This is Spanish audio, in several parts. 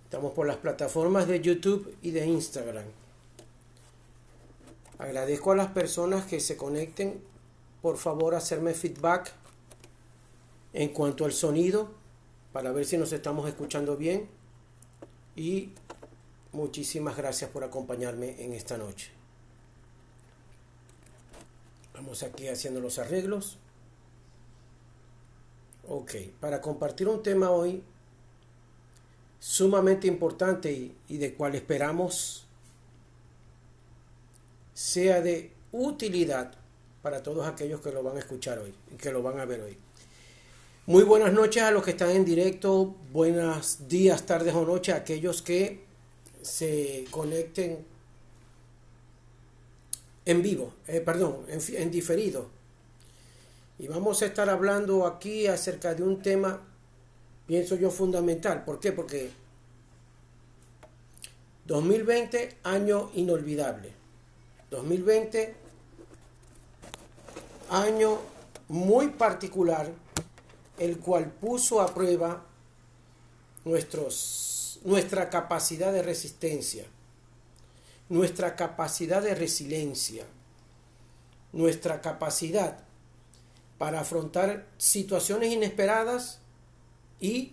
Estamos por las plataformas de YouTube y de Instagram. Agradezco a las personas que se conecten. Por favor, hacerme feedback en cuanto al sonido para ver si nos estamos escuchando bien. Y muchísimas gracias por acompañarme en esta noche. Vamos aquí haciendo los arreglos. Ok, para compartir un tema hoy sumamente importante y de cual esperamos sea de utilidad para todos aquellos que lo van a escuchar hoy y que lo van a ver hoy. Muy buenas noches a los que están en directo, buenos días, tardes o noches a aquellos que se conecten en vivo, en diferido. Y vamos a estar hablando aquí acerca de un tema, pienso yo, fundamental. ¿Por qué? Porque 2020, año inolvidable. 2020, año muy particular, el cual puso a prueba nuestra capacidad de resistencia, nuestra capacidad de resiliencia, nuestra capacidad para afrontar situaciones inesperadas y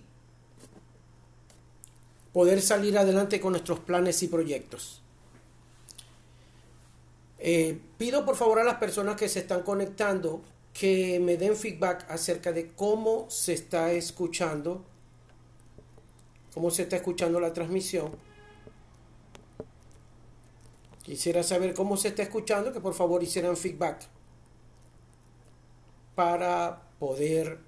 poder salir adelante con nuestros planes y proyectos. Pido por favor a las personas que se están conectando que me den feedback acerca de cómo se está escuchando la transmisión. Quisiera saber cómo se está escuchando, que por favor hicieran feedback para poder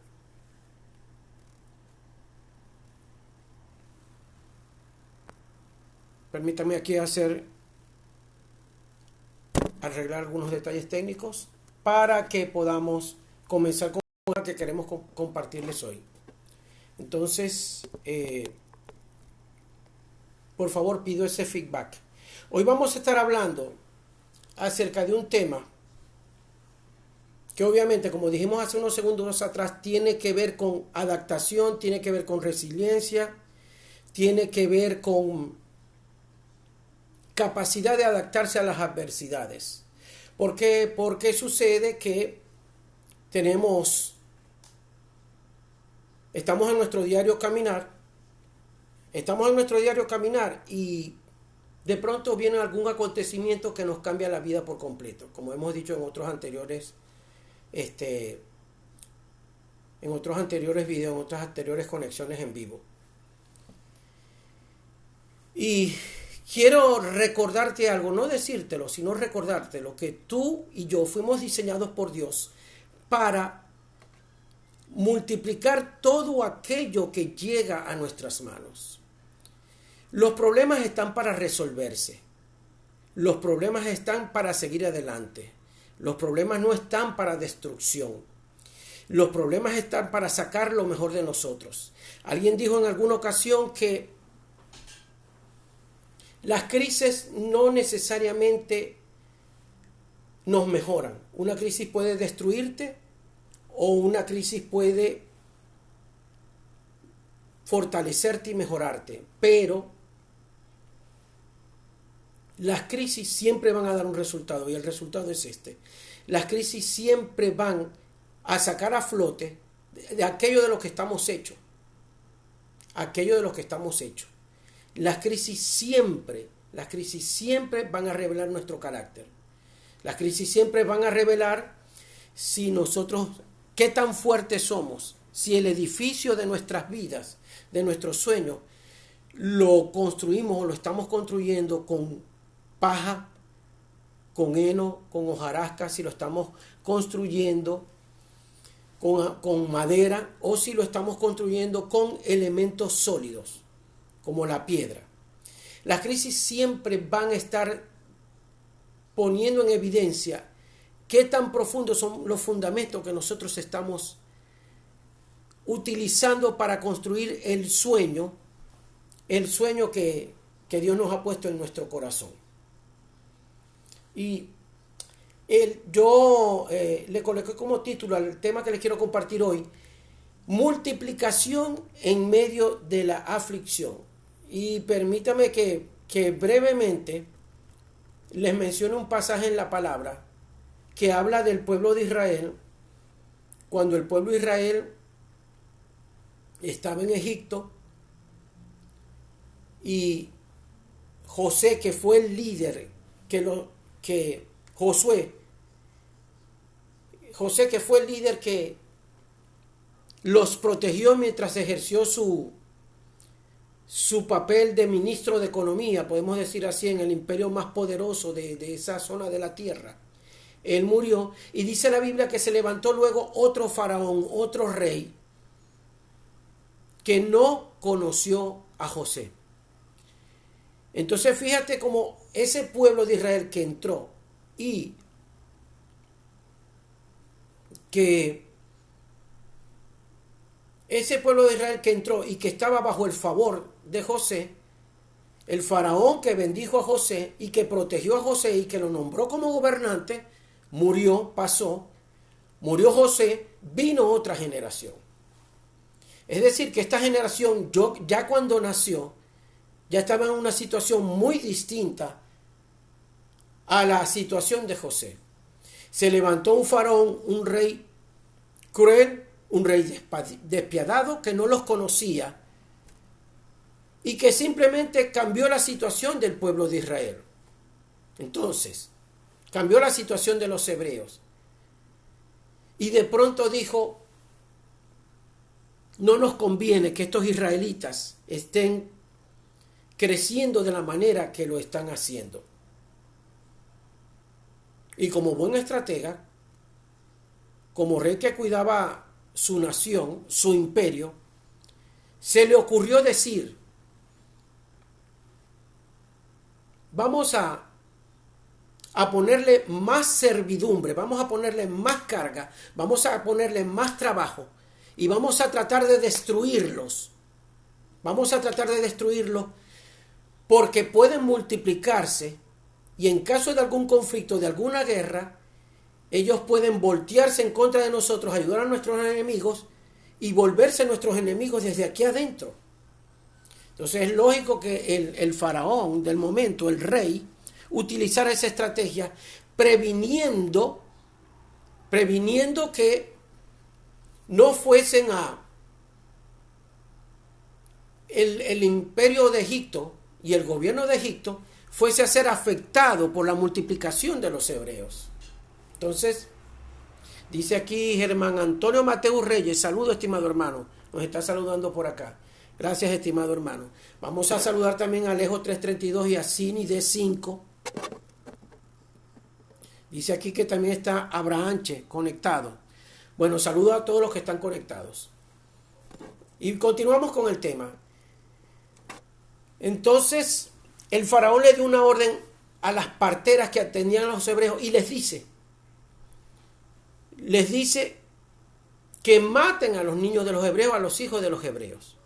permítame aquí arreglar algunos detalles técnicos para que podamos comenzar con la que queremos compartirles hoy. Entonces, por favor, pido ese feedback. Hoy vamos a estar hablando acerca de un tema que obviamente, como dijimos hace unos segundos atrás, tiene que ver con adaptación, tiene que ver con resiliencia, tiene que ver con capacidad de adaptarse a las adversidades. ¿Por qué? Porque sucede que estamos en nuestro diario caminar y de pronto viene algún acontecimiento que nos cambia la vida por completo, como hemos dicho en otros anteriores videos, en otras anteriores conexiones en vivo. Y quiero recordarte algo, no decírtelo, sino recordártelo, que tú y yo fuimos diseñados por Dios para multiplicar todo aquello que llega a nuestras manos. Los problemas están para resolverse. Los problemas están para seguir adelante. Los problemas no están para destrucción. Los problemas están para sacar lo mejor de nosotros. Alguien dijo en alguna ocasión que las crisis no necesariamente nos mejoran. Una crisis puede destruirte o una crisis puede fortalecerte y mejorarte. Pero las crisis siempre van a dar un resultado y el resultado es este. Las crisis siempre van a sacar a flote de aquello de lo que estamos hechos. Aquello de lo que estamos hechos. Las crisis siempre van a revelar nuestro carácter. Las crisis siempre van a revelar si nosotros, qué tan fuertes somos, si el edificio de nuestras vidas, de nuestros sueños, lo construimos o lo estamos construyendo con paja, con heno, con hojarasca, si lo estamos construyendo con madera o si lo estamos construyendo con elementos sólidos, como la piedra. Las crisis siempre van a estar poniendo en evidencia qué tan profundos son los fundamentos que nosotros estamos utilizando para construir el sueño que Dios nos ha puesto en nuestro corazón. Y yo le coloqué como título al tema que les quiero compartir hoy: multiplicación en medio de la aflicción. Y permítame que brevemente les mencione un pasaje en la palabra que habla del pueblo de Israel, cuando el pueblo de Israel estaba en Egipto y José, que fue el líder, José, que fue el líder que los protegió mientras ejerció su papel de ministro de economía, podemos decir así, en el imperio más poderoso de esa zona de la tierra. Él murió y dice la Biblia que se levantó luego otro faraón, otro rey, que no conoció a José. Entonces fíjate cómo ese pueblo de Israel que entró y que ese pueblo de Israel que entró y que estaba bajo el favor de José, el faraón que bendijo a José y que protegió a José y que lo nombró como gobernante, murió José, vino otra generación. Es decir, que esta generación, ya cuando nació, ya estaba en una situación muy distinta a la situación de José. Se levantó un faraón, un rey cruel, un rey despiadado que no los conocía y que simplemente cambió la situación del pueblo de Israel. Entonces, cambió la situación de los hebreos. Y de pronto dijo, no nos conviene que estos israelitas estén creciendo de la manera que lo están haciendo. Y como buen estratega, como rey que cuidaba su nación, su imperio, se le ocurrió decir, vamos a ponerle más servidumbre, vamos a ponerle más carga, vamos a ponerle más trabajo y vamos a tratar de destruirlos. Vamos a tratar de destruirlos porque pueden multiplicarse y en caso de algún conflicto, de alguna guerra, ellos pueden voltearse en contra de nosotros, ayudar a nuestros enemigos y volverse nuestros enemigos desde aquí adentro. Entonces es lógico que el faraón del momento, el rey, utilizara esa estrategia previniendo que no fuesen el imperio de Egipto y el gobierno de Egipto fuese a ser afectado por la multiplicación de los hebreos. Entonces, dice aquí Germán Antonio Mateo Reyes, saludo estimado hermano, nos está saludando por acá. Gracias estimado hermano. Vamos a saludar también a Alejo 332 y a Cini D5. Dice aquí que también está Abrahanche conectado. Bueno, saludo a todos los que están conectados. Y continuamos con el tema. Entonces, el faraón le dio una orden a las parteras que atendían a los hebreos y les dice que maten a los niños de los hebreos, a los hijos de los hebreos.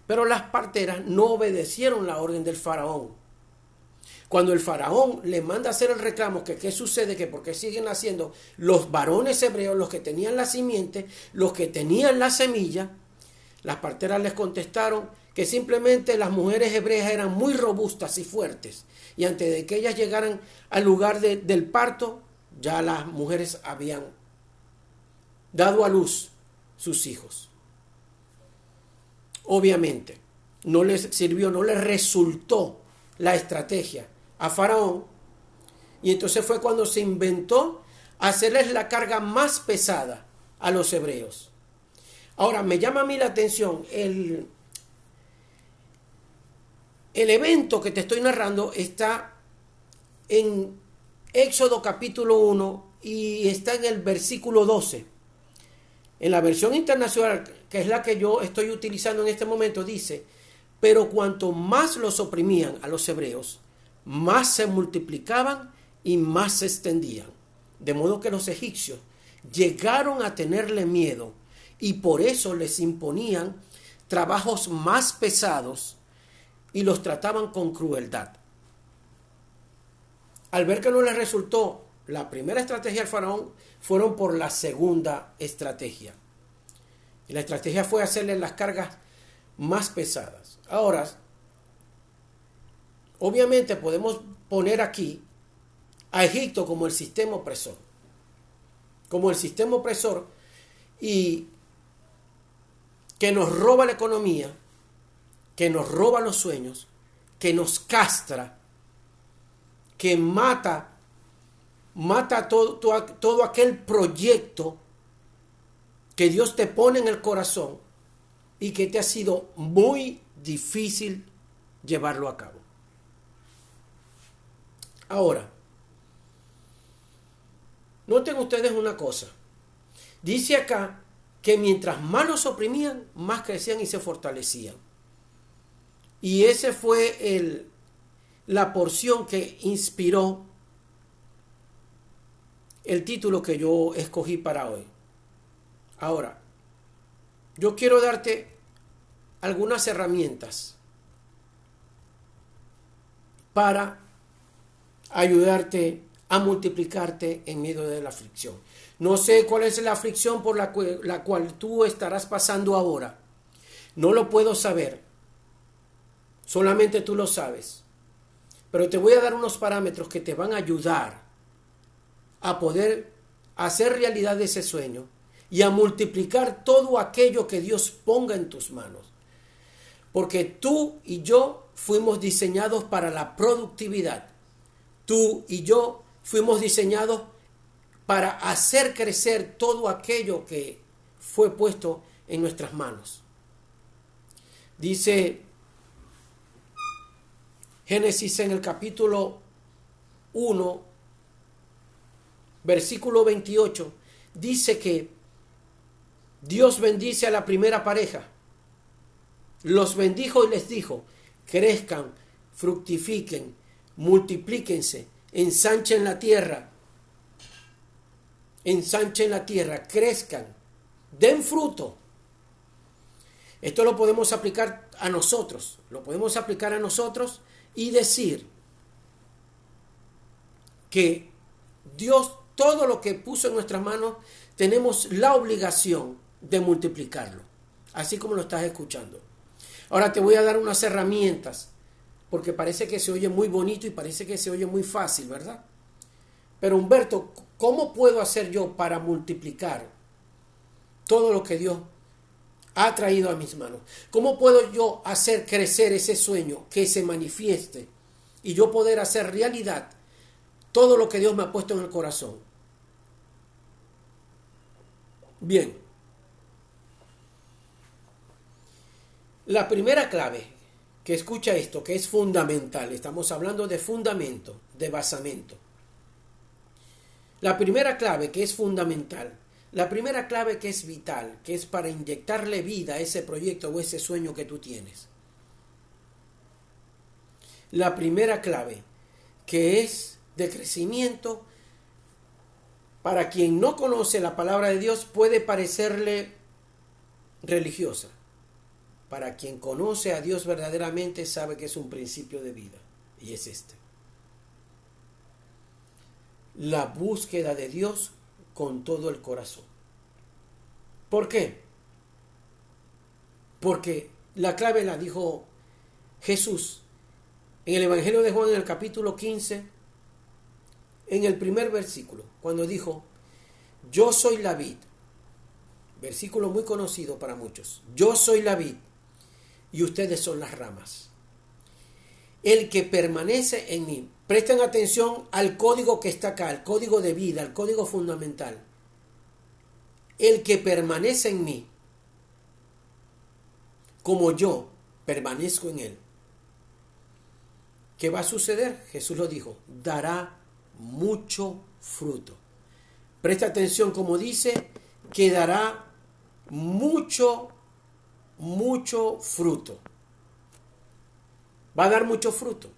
Pero las parteras no obedecieron la orden del faraón. Cuando el faraón le manda a hacer el reclamo, que qué sucede, que por qué siguen haciendo los varones hebreos, los que tenían la simiente, los que tenían la semilla, las parteras les contestaron que simplemente las mujeres hebreas eran muy robustas y fuertes, y antes de que ellas llegaran al lugar del parto, ya las mujeres habían dado a luz sus hijos. Obviamente, no les sirvió, no les resultó la estrategia a Faraón, y entonces fue cuando se inventó hacerles la carga más pesada a los hebreos. Ahora, me llama a mí la atención, el evento que te estoy narrando está en Éxodo capítulo 1 y está en el versículo 12. En la versión internacional, que es la que yo estoy utilizando en este momento, dice, pero cuanto más los oprimían a los hebreos, más se multiplicaban y más se extendían. De modo que los egipcios llegaron a tenerle miedo y por eso les imponían trabajos más pesados y los trataban con crueldad. Al ver que no les resultó la primera estrategia del faraón, fueron por la segunda estrategia. Y la estrategia fue hacerles las cargas más pesadas. Ahora, obviamente podemos poner aquí a Egipto como el sistema opresor. Como el sistema opresor y que nos roba la economía, que nos roba los sueños, que nos castra, que mata todo aquel proyecto que Dios te pone en el corazón y que te ha sido muy difícil llevarlo a cabo. Ahora, noten ustedes una cosa. Dice acá que mientras más los oprimían, más crecían y se fortalecían. Y ese fue la porción que inspiró el título que yo escogí para hoy. Ahora, yo quiero darte algunas herramientas para ayudarte a multiplicarte en medio de la aflicción. No sé cuál es la aflicción por la cual tú estarás pasando ahora. No lo puedo saber. Solamente tú lo sabes. Pero te voy a dar unos parámetros que te van a ayudar a poder hacer realidad ese sueño y a multiplicar todo aquello que Dios ponga en tus manos. Porque tú y yo fuimos diseñados para la productividad. Tú y yo fuimos diseñados para hacer crecer todo aquello que fue puesto en nuestras manos. Dice Génesis en el capítulo 1, versículo 28, dice que Dios bendice a la primera pareja. Los bendijo y les dijo: crezcan, fructifiquen, multiplíquense, ensanchen la tierra, crezcan, den fruto. Esto lo podemos aplicar a nosotros, y decir que Dios, todo lo que puso en nuestras manos, tenemos la obligación de multiplicarlo, así como lo estás escuchando. Ahora te voy a dar unas herramientas, porque parece que se oye muy bonito y parece que se oye muy fácil, ¿verdad? Pero Humberto, ¿cómo puedo hacer yo para multiplicar todo lo que Dios ha traído a mis manos? ¿Cómo puedo yo hacer crecer ese sueño, que se manifieste y yo poder hacer realidad todo lo que Dios me ha puesto en el corazón? Bien, la primera clave, que escucha esto, que es fundamental, estamos hablando de fundamento, de basamento. La primera clave que es fundamental, la primera clave que es vital, que es para inyectarle vida a ese proyecto o ese sueño que tú tienes. La primera clave que es de crecimiento, para quien no conoce la palabra de Dios puede parecerle religiosa. Para quien conoce a Dios verdaderamente sabe que es un principio de vida, y es este: la búsqueda de Dios con todo el corazón. ¿Por qué? Porque la clave la dijo Jesús en el Evangelio de Juan, en el capítulo 15, en el primer versículo, cuando dijo: yo soy la vid. Versículo muy conocido para muchos. Yo soy la vid y ustedes son las ramas. El que permanece en mí. Presten atención al código que está acá, el código de vida, el código fundamental. El que permanece en mí, como yo permanezco en él. ¿Qué va a suceder? Jesús lo dijo: dará mucho fruto. Presta atención como dice, que dará mucho fruto. Va a dar mucho fruto.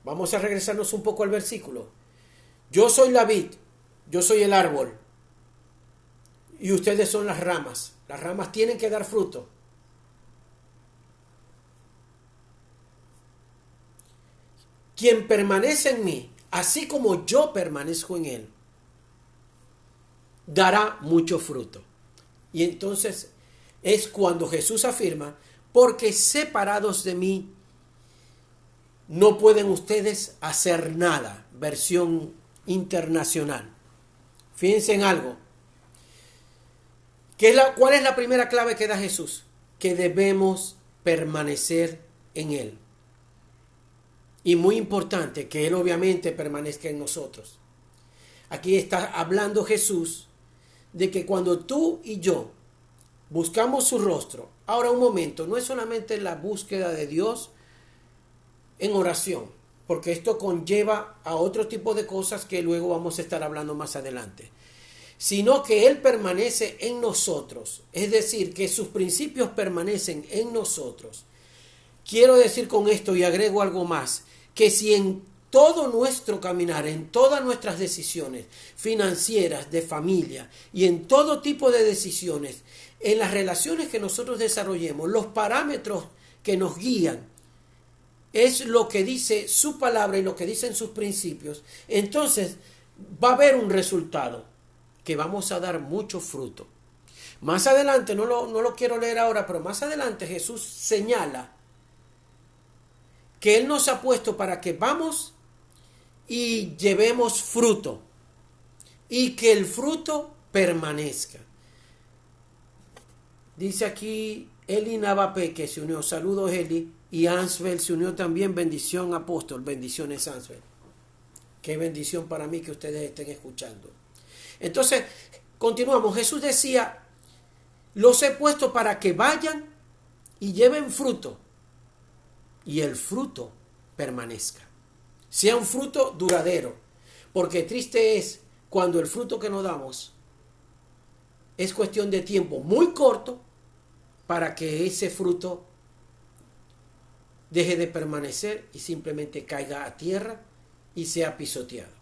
Vamos a regresarnos un poco al versículo. Yo soy la vid, yo soy el árbol, y ustedes son las ramas. Las ramas tienen que dar fruto. Quien permanece en mí, así como yo permanezco en él, dará mucho fruto. Y entonces es cuando Jesús afirma: porque separados de mí no pueden ustedes hacer nada. Versión internacional. Fíjense en algo. ¿Cuál es la primera clave que da Jesús? Que debemos permanecer en Él. Y muy importante, que Él obviamente permanezca en nosotros. Aquí está hablando Jesús de que cuando tú y yo buscamos su rostro, ahora un momento, no es solamente la búsqueda de Dios en oración, porque esto conlleva a otro tipo de cosas que luego vamos a estar hablando más adelante, sino que Él permanece en nosotros, es decir, que sus principios permanecen en nosotros. Quiero decir con esto, y agrego algo más, que si en todo nuestro caminar, en todas nuestras decisiones financieras, de familia y en todo tipo de decisiones, en las relaciones que nosotros desarrollemos, los parámetros que nos guían, es lo que dice su palabra y lo que dicen sus principios, entonces va a haber un resultado, que vamos a dar mucho fruto. Más adelante, no lo quiero leer ahora, pero más adelante Jesús señala que Él nos ha puesto para que vamos y llevemos fruto y que el fruto permanezca. Dice aquí Eli Navape que se unió. Saludos, Eli. Y Ansbel se unió también. Bendición, apóstol. Bendiciones, Ansbel. Qué bendición para mí que ustedes estén escuchando. Entonces, continuamos. Jesús decía, los he puesto para que vayan y lleven fruto. Y el fruto permanezca. Sea un fruto duradero. Porque triste es cuando el fruto que nos damos es cuestión de tiempo muy corto para que ese fruto deje de permanecer y simplemente caiga a tierra y sea pisoteado.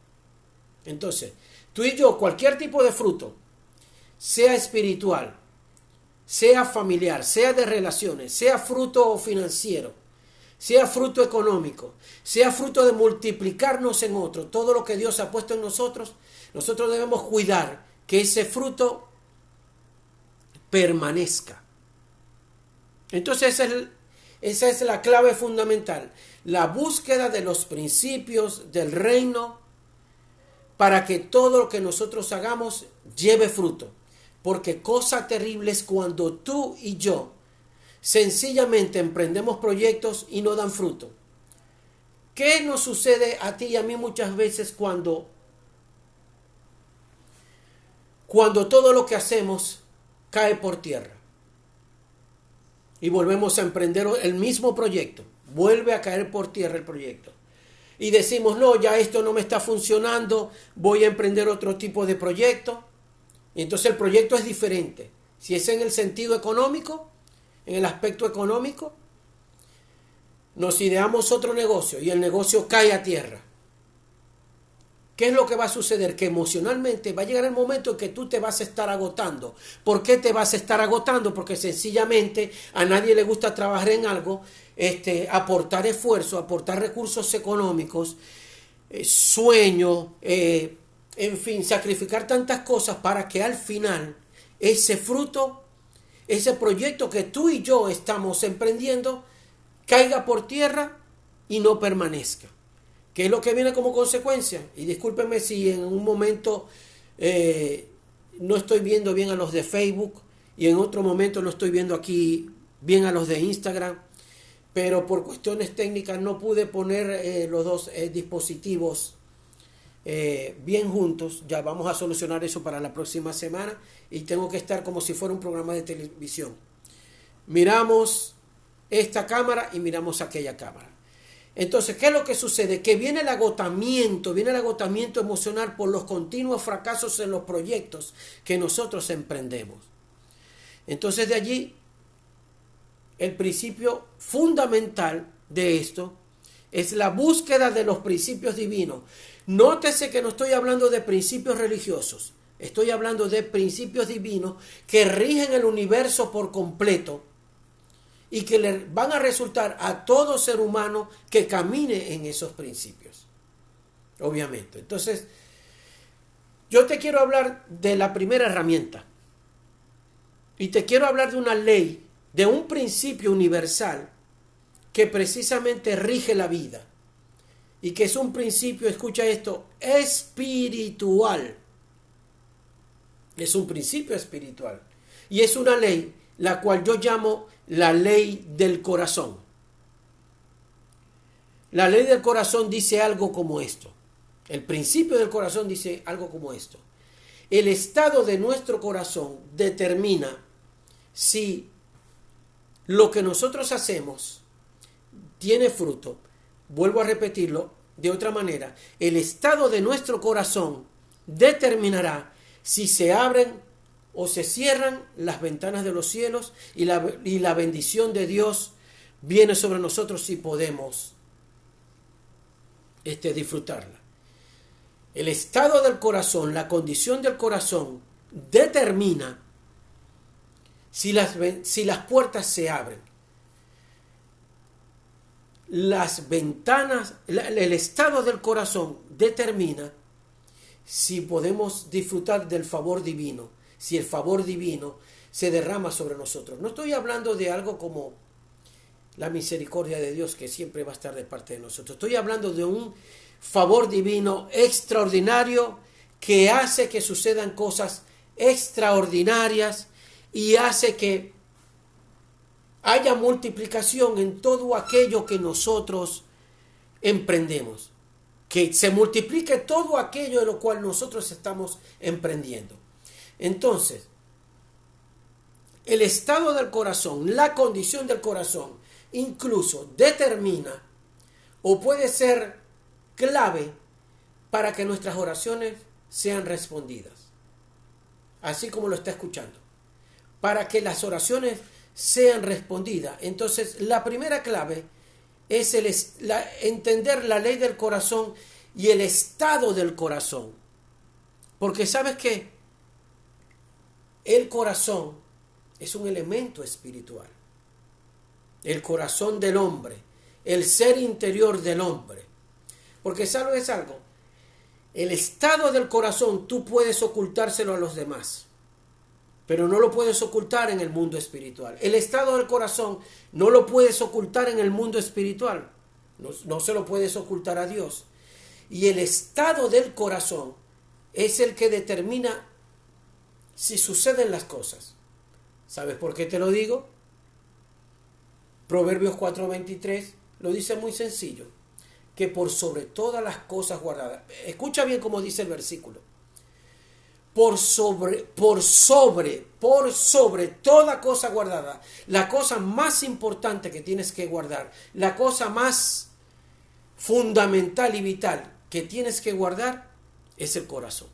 Entonces, tú y yo, cualquier tipo de fruto, sea espiritual, sea familiar, sea de relaciones, sea fruto financiero, sea fruto económico, sea fruto de multiplicarnos en otro, todo lo que Dios ha puesto en nosotros, nosotros debemos cuidar que ese fruto permanezca. Entonces esa es la clave fundamental, la búsqueda de los principios del reino para que todo lo que nosotros hagamos lleve fruto. Porque cosa terrible es cuando tú y yo sencillamente emprendemos proyectos y no dan fruto. ¿Qué nos sucede a ti y a mí muchas veces cuando todo lo que hacemos cae por tierra? Y volvemos a emprender el mismo proyecto. Vuelve a caer por tierra el proyecto. Y decimos, no, ya esto no me está funcionando, voy a emprender otro tipo de proyecto. Y entonces el proyecto es diferente. Si es en el sentido económico, en el aspecto económico, nos ideamos otro negocio y el negocio cae a tierra. ¿Qué es lo que va a suceder? Que emocionalmente va a llegar el momento en que tú te vas a estar agotando. ¿Por qué te vas a estar agotando? Porque sencillamente a nadie le gusta trabajar en algo, aportar esfuerzo, aportar recursos económicos, sueño, en fin, sacrificar tantas cosas para que al final ese fruto, ese proyecto que tú y yo estamos emprendiendo, caiga por tierra y no permanezca. ¿Qué es lo que viene como consecuencia? Y discúlpenme si en un momento no estoy viendo bien a los de Facebook y en otro momento no estoy viendo aquí bien a los de Instagram, pero por cuestiones técnicas no pude poner los dos dispositivos bien juntos. Ya vamos a solucionar eso para la próxima semana y tengo que estar como si fuera un programa de televisión. Miramos esta cámara y miramos aquella cámara. Entonces, ¿qué es lo que sucede? Que viene el agotamiento emocional por los continuos fracasos en los proyectos que nosotros emprendemos. Entonces, de allí, el principio fundamental de esto es la búsqueda de los principios divinos. Nótese que no estoy hablando de principios religiosos, estoy hablando de principios divinos que rigen el universo por completo y que le van a resultar a todo ser humano que camine en esos principios. Obviamente. Entonces, yo te quiero hablar de la primera herramienta. Y te quiero hablar de una ley, de un principio universal que precisamente rige la vida. y que es un principio, escucha esto, espiritual. Es un principio espiritual. Y es una ley, la cual yo llamo la ley del corazón. La ley del corazón dice algo como esto. El principio del corazón dice algo como esto. El estado de nuestro corazón determina si lo que nosotros hacemos tiene fruto. Vuelvo a repetirlo de otra manera. El estado de nuestro corazón determinará si se abren o se cierran las ventanas de los cielos y la bendición de Dios viene sobre nosotros si podemos disfrutarla. El estado del corazón, la condición del corazón determina si las puertas se abren. Las ventanas, el estado del corazón determina si podemos disfrutar del favor divino, si el favor divino se derrama sobre nosotros. No estoy hablando de algo como la misericordia de Dios que siempre va a estar de parte de nosotros. Estoy hablando de un favor divino extraordinario que hace que sucedan cosas extraordinarias y hace que haya multiplicación en todo aquello que nosotros emprendemos. Que se multiplique todo aquello de lo cual nosotros estamos emprendiendo. Entonces, el estado del corazón, la condición del corazón, incluso determina o puede ser clave para que nuestras oraciones sean respondidas. Así como lo está escuchando. Para que las oraciones sean respondidas. Entonces, la primera clave es entender la ley del corazón y el estado del corazón. Porque ¿sabes qué? El corazón es un elemento espiritual. El corazón del hombre, el ser interior del hombre. Porque ¿sabes algo? El estado del corazón tú puedes ocultárselo a los demás, pero no lo puedes ocultar en el mundo espiritual. El estado del corazón no lo puedes ocultar en el mundo espiritual. No se lo puedes ocultar a Dios. Y el estado del corazón es el que determina si suceden las cosas. ¿Sabes por qué te lo digo? Proverbios 4:23 lo dice muy sencillo. Que por sobre todas las cosas guardadas. Escucha bien cómo dice el versículo. Por sobre toda cosa guardada. La cosa más importante que tienes que guardar, la cosa más fundamental y vital que tienes que guardar es el corazón.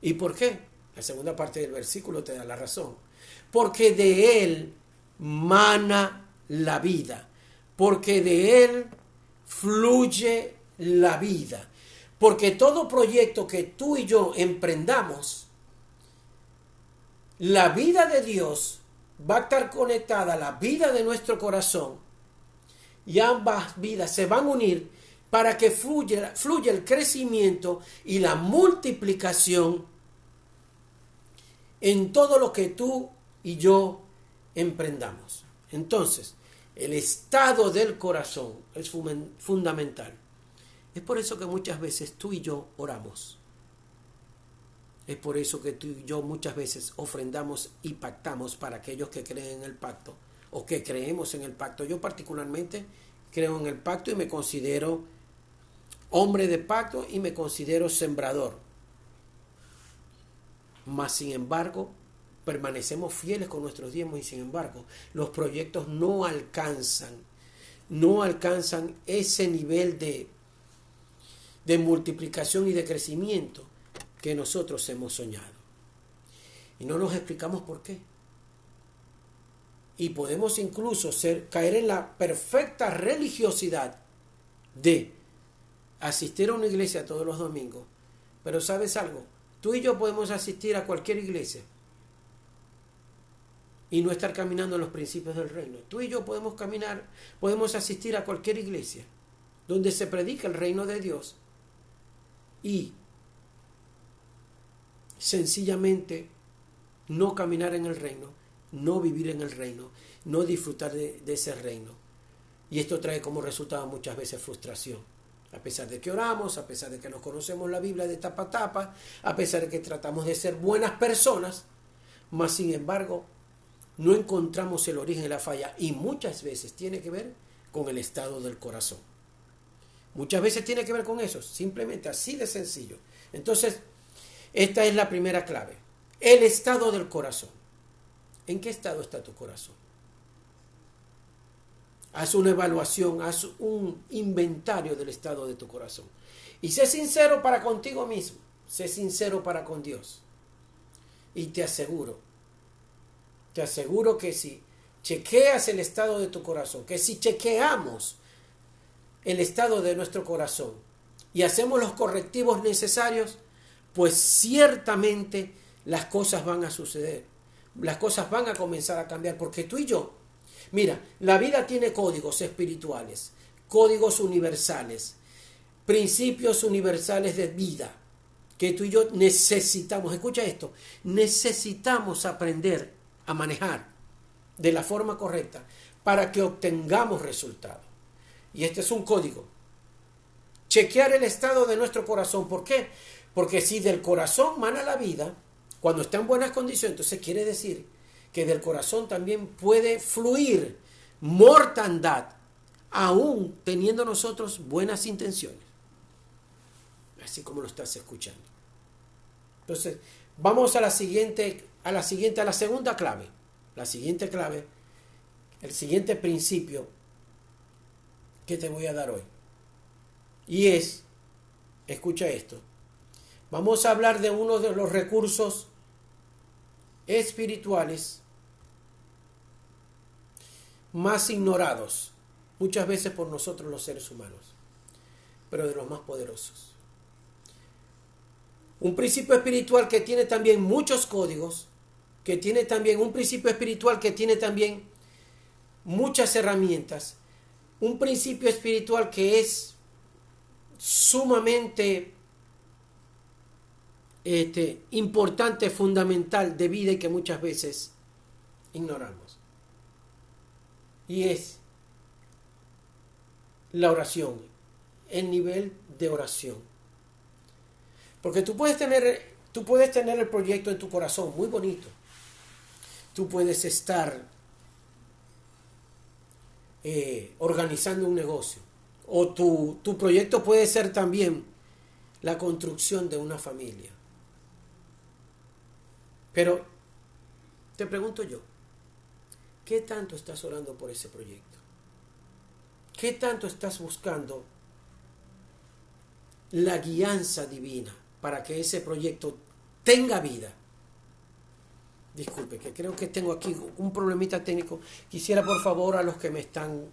¿Y por qué? La segunda parte del versículo te da la razón. Porque de él mana la vida. Porque de él fluye la vida. Porque todo proyecto que tú y yo emprendamos, la vida de Dios va a estar conectada a la vida de nuestro corazón y ambas vidas se van a unir para que fluya el crecimiento y la multiplicación en todo lo que tú y yo emprendamos. Entonces, el estado del corazón es fundamental. Es por eso que muchas veces tú y yo oramos. Es por eso que tú y yo muchas veces ofrendamos y pactamos para aquellos que creen en el pacto o que creemos en el pacto. Yo particularmente creo en el pacto y me considero hombre de pacto y me considero sembrador. Mas sin embargo, permanecemos fieles con nuestros diezmos y sin embargo, los proyectos no alcanzan ese nivel de multiplicación y de crecimiento que nosotros hemos soñado. Y no nos explicamos por qué. Y podemos incluso caer en la perfecta religiosidad de asistir a una iglesia todos los domingos. Pero ¿sabes algo? Tú y yo podemos asistir a cualquier iglesia y no estar caminando en los principios del reino. Tú y yo podemos asistir a cualquier iglesia donde se predica el reino de Dios y sencillamente no caminar en el reino, no vivir en el reino, no disfrutar de ese reino. Y esto trae como resultado muchas veces frustración. A pesar de que oramos, a pesar de que nos conocemos la Biblia de tapa a tapa, a pesar de que tratamos de ser buenas personas, mas sin embargo no encontramos el origen de la falla y muchas veces tiene que ver con el estado del corazón. Muchas veces tiene que ver con eso, simplemente así de sencillo. Entonces, esta es la primera clave, el estado del corazón. ¿En qué estado está tu corazón? Haz una evaluación, haz un inventario del estado de tu corazón. Y sé sincero para contigo mismo, sé sincero para con Dios. Y te aseguro que si chequeas el estado de tu corazón, que si chequeamos el estado de nuestro corazón y hacemos los correctivos necesarios, pues ciertamente las cosas van a suceder, las cosas van a comenzar a cambiar, porque tú y yo, mira, la vida tiene códigos espirituales, códigos universales, principios universales de vida, que tú y yo necesitamos, escucha esto, necesitamos aprender a manejar de la forma correcta para que obtengamos resultados. Y este es un código. Chequear el estado de nuestro corazón. ¿Por qué? Porque si del corazón mana la vida, cuando está en buenas condiciones, entonces quiere decir que del corazón también puede fluir mortandad, aún teniendo nosotros buenas intenciones. Así como lo estás escuchando. Entonces, vamos a la segunda clave. La siguiente clave, el siguiente principio que te voy a dar hoy. Y es, escucha esto, vamos a hablar de uno de los recursos espirituales más ignorados, muchas veces por nosotros los seres humanos, pero de los más poderosos. Un principio espiritual que tiene también muchos códigos, que tiene también un principio espiritual que tiene también muchas herramientas, un principio espiritual que es sumamente importante, fundamental de vida y que muchas veces ignoramos. Y es la oración, el nivel de oración. Porque tú puedes tener el proyecto en tu corazón muy bonito. Tú puedes estar organizando un negocio. O tu proyecto puede ser también la construcción de una familia. Pero te pregunto yo, ¿qué tanto estás orando por ese proyecto? ¿Qué tanto estás buscando la guianza divina para que ese proyecto tenga vida? Disculpe, que creo que tengo aquí un problemita técnico. Quisiera, por favor, a los que me están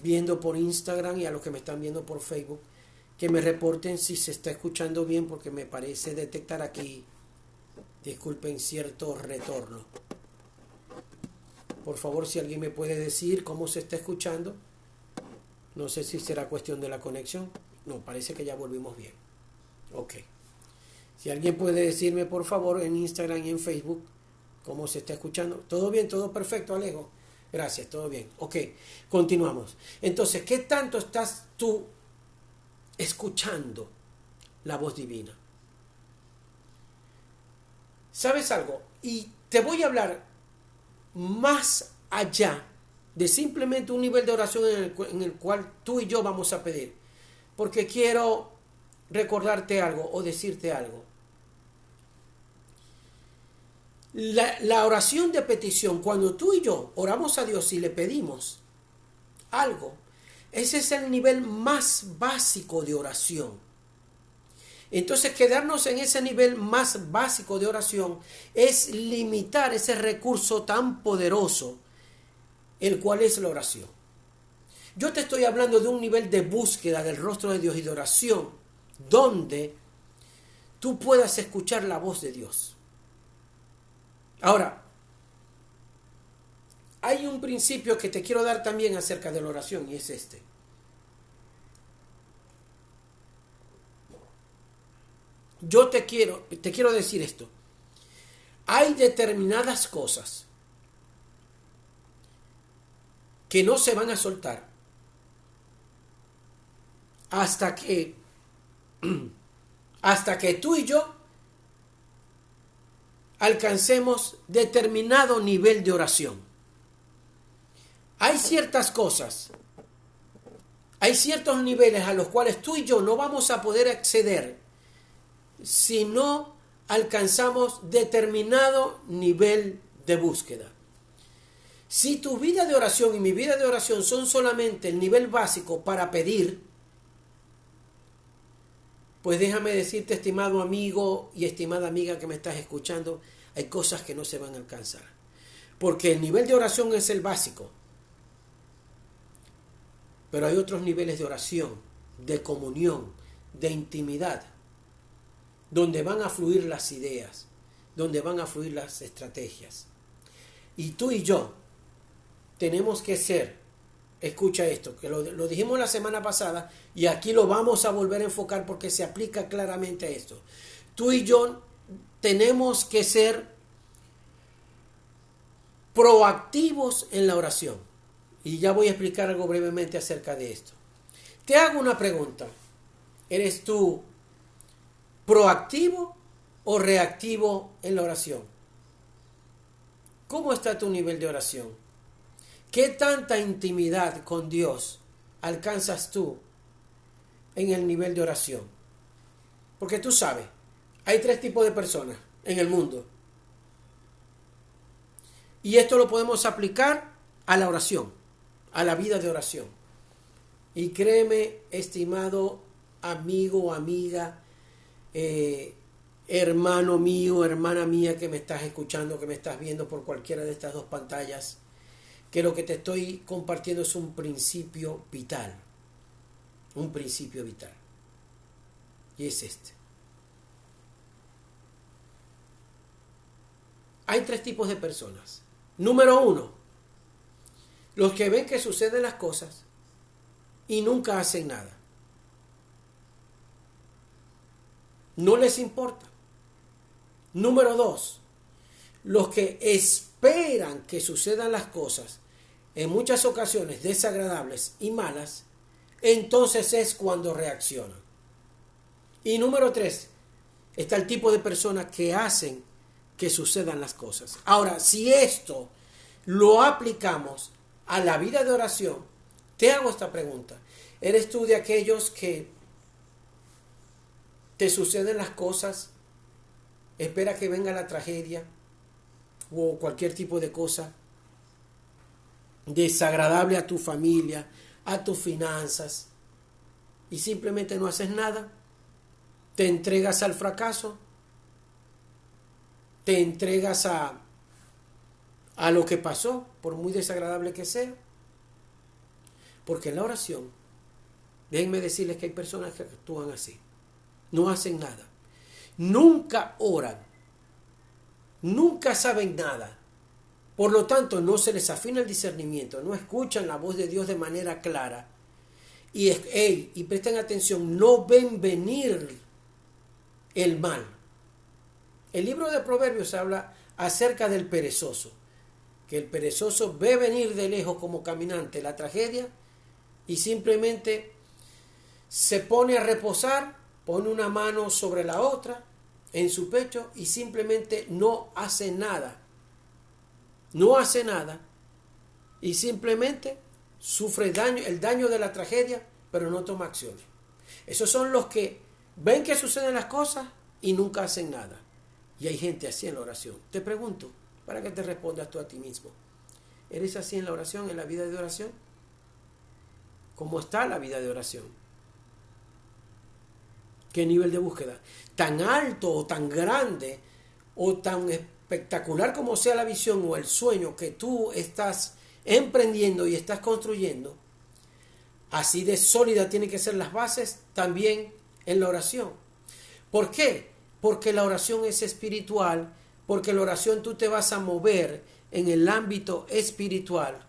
viendo por Instagram y a los que me están viendo por Facebook, que me reporten si se está escuchando bien, porque me parece detectar aquí, disculpen, cierto retorno. Por favor, si alguien me puede decir cómo se está escuchando. No sé si será cuestión de la conexión. No, parece que ya volvimos bien. Ok. Si alguien puede decirme, por favor, en Instagram y en Facebook cómo se está escuchando. ¿Todo bien? ¿Todo perfecto, Alejo? Gracias, todo bien. Ok, continuamos. Entonces, ¿qué tanto estás tú escuchando la voz divina? ¿Sabes algo? Y te voy a hablar más allá de simplemente un nivel de oración en el cual tú y yo vamos a pedir. Porque quiero recordarte algo o decirte algo. La oración de petición, cuando tú y yo oramos a Dios y le pedimos algo, ese es el nivel más básico de oración. Entonces, quedarnos en ese nivel más básico de oración es limitar ese recurso tan poderoso, el cual es la oración. Yo te estoy hablando de un nivel de búsqueda del rostro de Dios y de oración, donde tú puedas escuchar la voz de Dios. Ahora, hay un principio que te quiero dar también acerca de la oración, y es este. Yo te quiero decir esto. Hay determinadas cosas que no se van a soltar hasta que tú y yo alcancemos determinado nivel de oración. Hay ciertas cosas, hay ciertos niveles a los cuales tú y yo no vamos a poder acceder si no alcanzamos determinado nivel de búsqueda. Si tu vida de oración y mi vida de oración son solamente el nivel básico para pedir, pues déjame decirte, estimado amigo y estimada amiga que me estás escuchando, hay cosas que no se van a alcanzar. Porque el nivel de oración es el básico. Pero hay otros niveles de oración, de comunión, de intimidad, donde van a fluir las ideas, donde van a fluir las estrategias. Y tú y yo tenemos que ser, escucha esto, que lo dijimos la semana pasada y aquí lo vamos a volver a enfocar porque se aplica claramente a esto. Tú y yo tenemos que ser proactivos en la oración. Y ya voy a explicar algo brevemente acerca de esto. Te hago una pregunta. ¿Eres tú proactivo o reactivo en la oración? ¿Cómo está tu nivel de oración? ¿Qué tanta intimidad con Dios alcanzas tú en el nivel de oración? Porque tú sabes, hay 3 tipos de personas en el mundo. Y esto lo podemos aplicar a la oración, a la vida de oración. Y créeme, estimado amigo o amiga, hermano mío, hermana mía que me estás escuchando, que me estás viendo por cualquiera de estas 2 pantallas, que lo que te estoy compartiendo es un principio vital. Un principio vital. Y es este. Hay 3 tipos de personas. Número 1, los que ven que suceden las cosas y nunca hacen nada. No les importa. Número 2, los que esperan que sucedan las cosas, en muchas ocasiones desagradables y malas, entonces es cuando reaccionan. Y número 3, está el tipo de personas que hacen que sucedan las cosas. Ahora, si esto lo aplicamos a la vida de oración, te hago esta pregunta. ¿Eres tú de aquellos que te suceden las cosas, espera que venga la tragedia o cualquier tipo de cosa desagradable a tu familia, a tus finanzas, y simplemente no haces nada? ¿Te entregas al fracaso? ¿Te entregas a lo que pasó, por muy desagradable que sea? Porque en la oración, déjenme decirles que hay personas que actúan así. No hacen nada. Nunca oran. Nunca saben nada. Por lo tanto, no se les afina el discernimiento. No escuchan la voz de Dios de manera clara. Y presten atención, no ven venir el mal. El libro de Proverbios habla acerca del perezoso. Que el perezoso ve venir de lejos como caminante la tragedia y simplemente se pone a reposar, pone una mano sobre la otra en su pecho y simplemente no hace nada. No hace nada y simplemente sufre el daño de la tragedia, pero no toma acciones. Esos son los que ven que suceden las cosas y nunca hacen nada. Y hay gente así en la oración. Te pregunto, para que te respondas tú a ti mismo. ¿Eres así en la oración, en la vida de oración? ¿Cómo está la vida de oración? ¿Qué nivel de búsqueda? Tan alto o tan grande o tan espectacular como sea la visión o el sueño que tú estás emprendiendo y estás construyendo, así de sólida tienen que ser las bases también en la oración. ¿Por qué? Porque la oración es espiritual, porque la oración tú te vas a mover en el ámbito espiritual.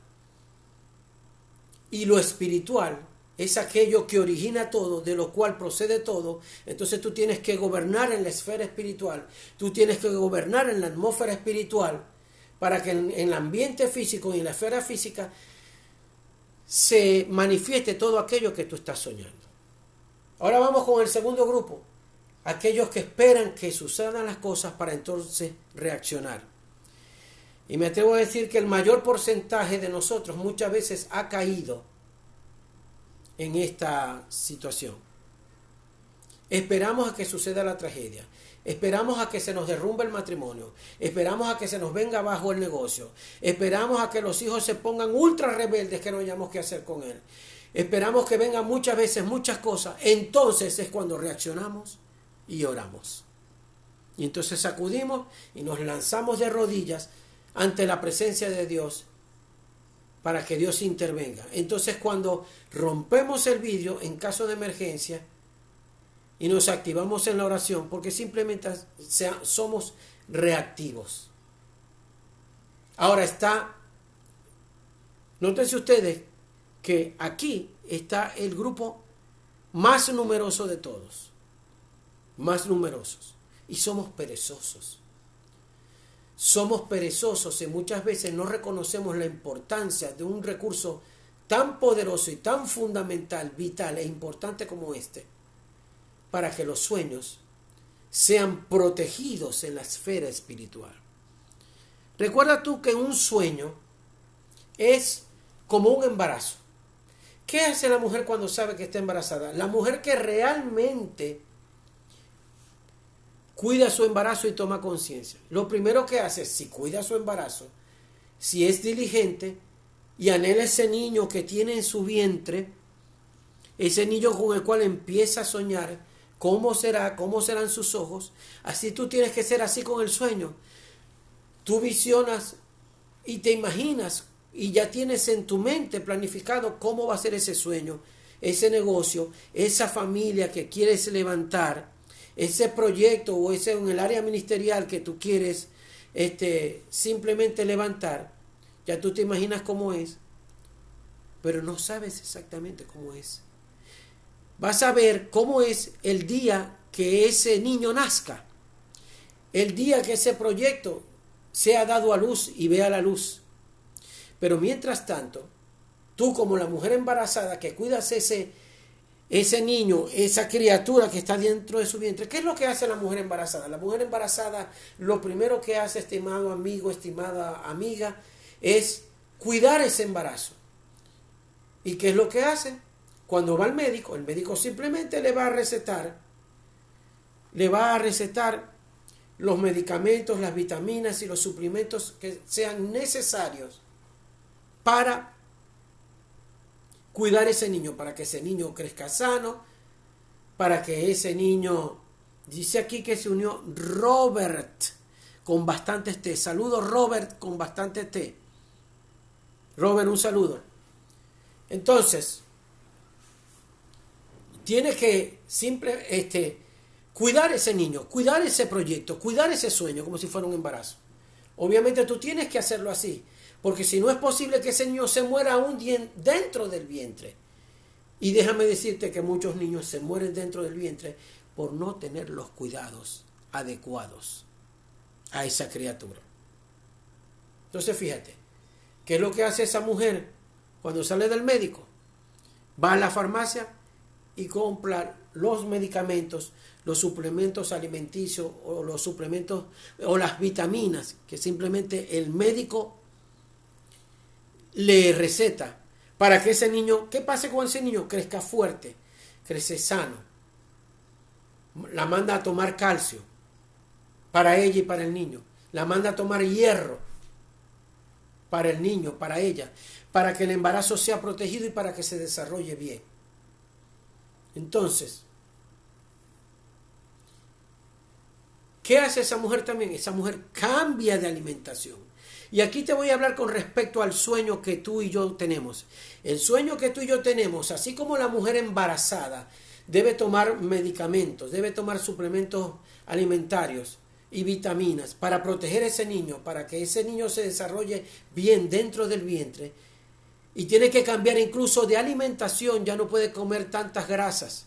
Y lo espiritual es aquello que origina todo, de lo cual procede todo. Entonces tú tienes que gobernar en la esfera espiritual, tú tienes que gobernar en la atmósfera espiritual, para que en el ambiente físico y en la esfera física se manifieste todo aquello que tú estás soñando. Ahora vamos con el segundo grupo. Aquellos que esperan que sucedan las cosas para entonces reaccionar. Y me atrevo a decir que el mayor porcentaje de nosotros muchas veces ha caído en esta situación. Esperamos a que suceda la tragedia. Esperamos a que se nos derrumbe el matrimonio. Esperamos a que se nos venga abajo el negocio. Esperamos a que los hijos se pongan ultra rebeldes que no hayamos qué hacer con él. Esperamos que vengan muchas veces muchas cosas. Entonces es cuando reaccionamos y oramos. Y entonces sacudimos y nos lanzamos de rodillas ante la presencia de Dios para que Dios intervenga. Entonces cuando rompemos el vidrio en caso de emergencia y nos activamos en la oración, porque simplemente somos reactivos. Ahora nótense ustedes que aquí está el grupo más numeroso de todos, más numerosos, y somos perezosos. Somos perezosos y muchas veces no reconocemos la importancia de un recurso tan poderoso y tan fundamental, vital e importante como este, para que los sueños sean protegidos en la esfera espiritual. Recuerda tú que un sueño es como un embarazo. ¿Qué hace la mujer cuando sabe que está embarazada? La mujer que realmente cuida su embarazo y toma conciencia. Lo primero que hace, si cuida su embarazo, si es diligente y anhela ese niño que tiene en su vientre, ese niño con el cual empieza a soñar, cómo serán sus ojos, así tú tienes que ser así con el sueño. Tú visionas y te imaginas y ya tienes en tu mente planificado cómo va a ser ese sueño, ese negocio, esa familia que quieres levantar, ese proyecto o ese en el área ministerial que tú quieres simplemente levantar. Ya tú te imaginas cómo es, pero no sabes exactamente cómo es. Vas a ver cómo es el día que ese niño nazca, el día que ese proyecto sea dado a luz y vea la luz. Pero mientras tanto, tú como la mujer embarazada que cuidas ese niño, esa criatura que está dentro de su vientre, ¿qué es lo que hace la mujer embarazada? La mujer embarazada lo primero que hace, estimado amigo, estimada amiga, es cuidar ese embarazo. ¿Y qué es lo que hace? Cuando va al médico, el médico simplemente le va a recetar los medicamentos, las vitaminas y los suplementos que sean necesarios para cuidar ese niño, para que ese niño crezca sano, para que ese niño, dice aquí que se unió Robert con bastantes T. Saludo Robert con bastante T. Robert, un saludo. Entonces, tiene que cuidar ese niño, cuidar ese proyecto, cuidar ese sueño como si fuera un embarazo. Obviamente tú tienes que hacerlo así, porque si no es posible que ese niño se muera aún dentro del vientre. Y déjame decirte que muchos niños se mueren dentro del vientre por no tener los cuidados adecuados a esa criatura. Entonces fíjate, ¿qué es lo que hace esa mujer cuando sale del médico? Va a la farmacia y compra los medicamentos, los suplementos alimenticios o los suplementos o las vitaminas que simplemente el médico le receta para que ese niño, ¿qué pase con ese niño? Crezca fuerte, crece sano. La manda a tomar calcio para ella y para el niño. La manda a tomar hierro para el niño, para ella, para que el embarazo sea protegido y para que se desarrolle bien. Entonces, ¿qué hace esa mujer también? Esa mujer cambia de alimentación. Y aquí te voy a hablar con respecto al sueño que tú y yo tenemos. El sueño que tú y yo tenemos, así como la mujer embarazada debe tomar medicamentos, debe tomar suplementos alimentarios y vitaminas para proteger a ese niño, para que ese niño se desarrolle bien dentro del vientre. Y tiene que cambiar incluso de alimentación, ya no puede comer tantas grasas.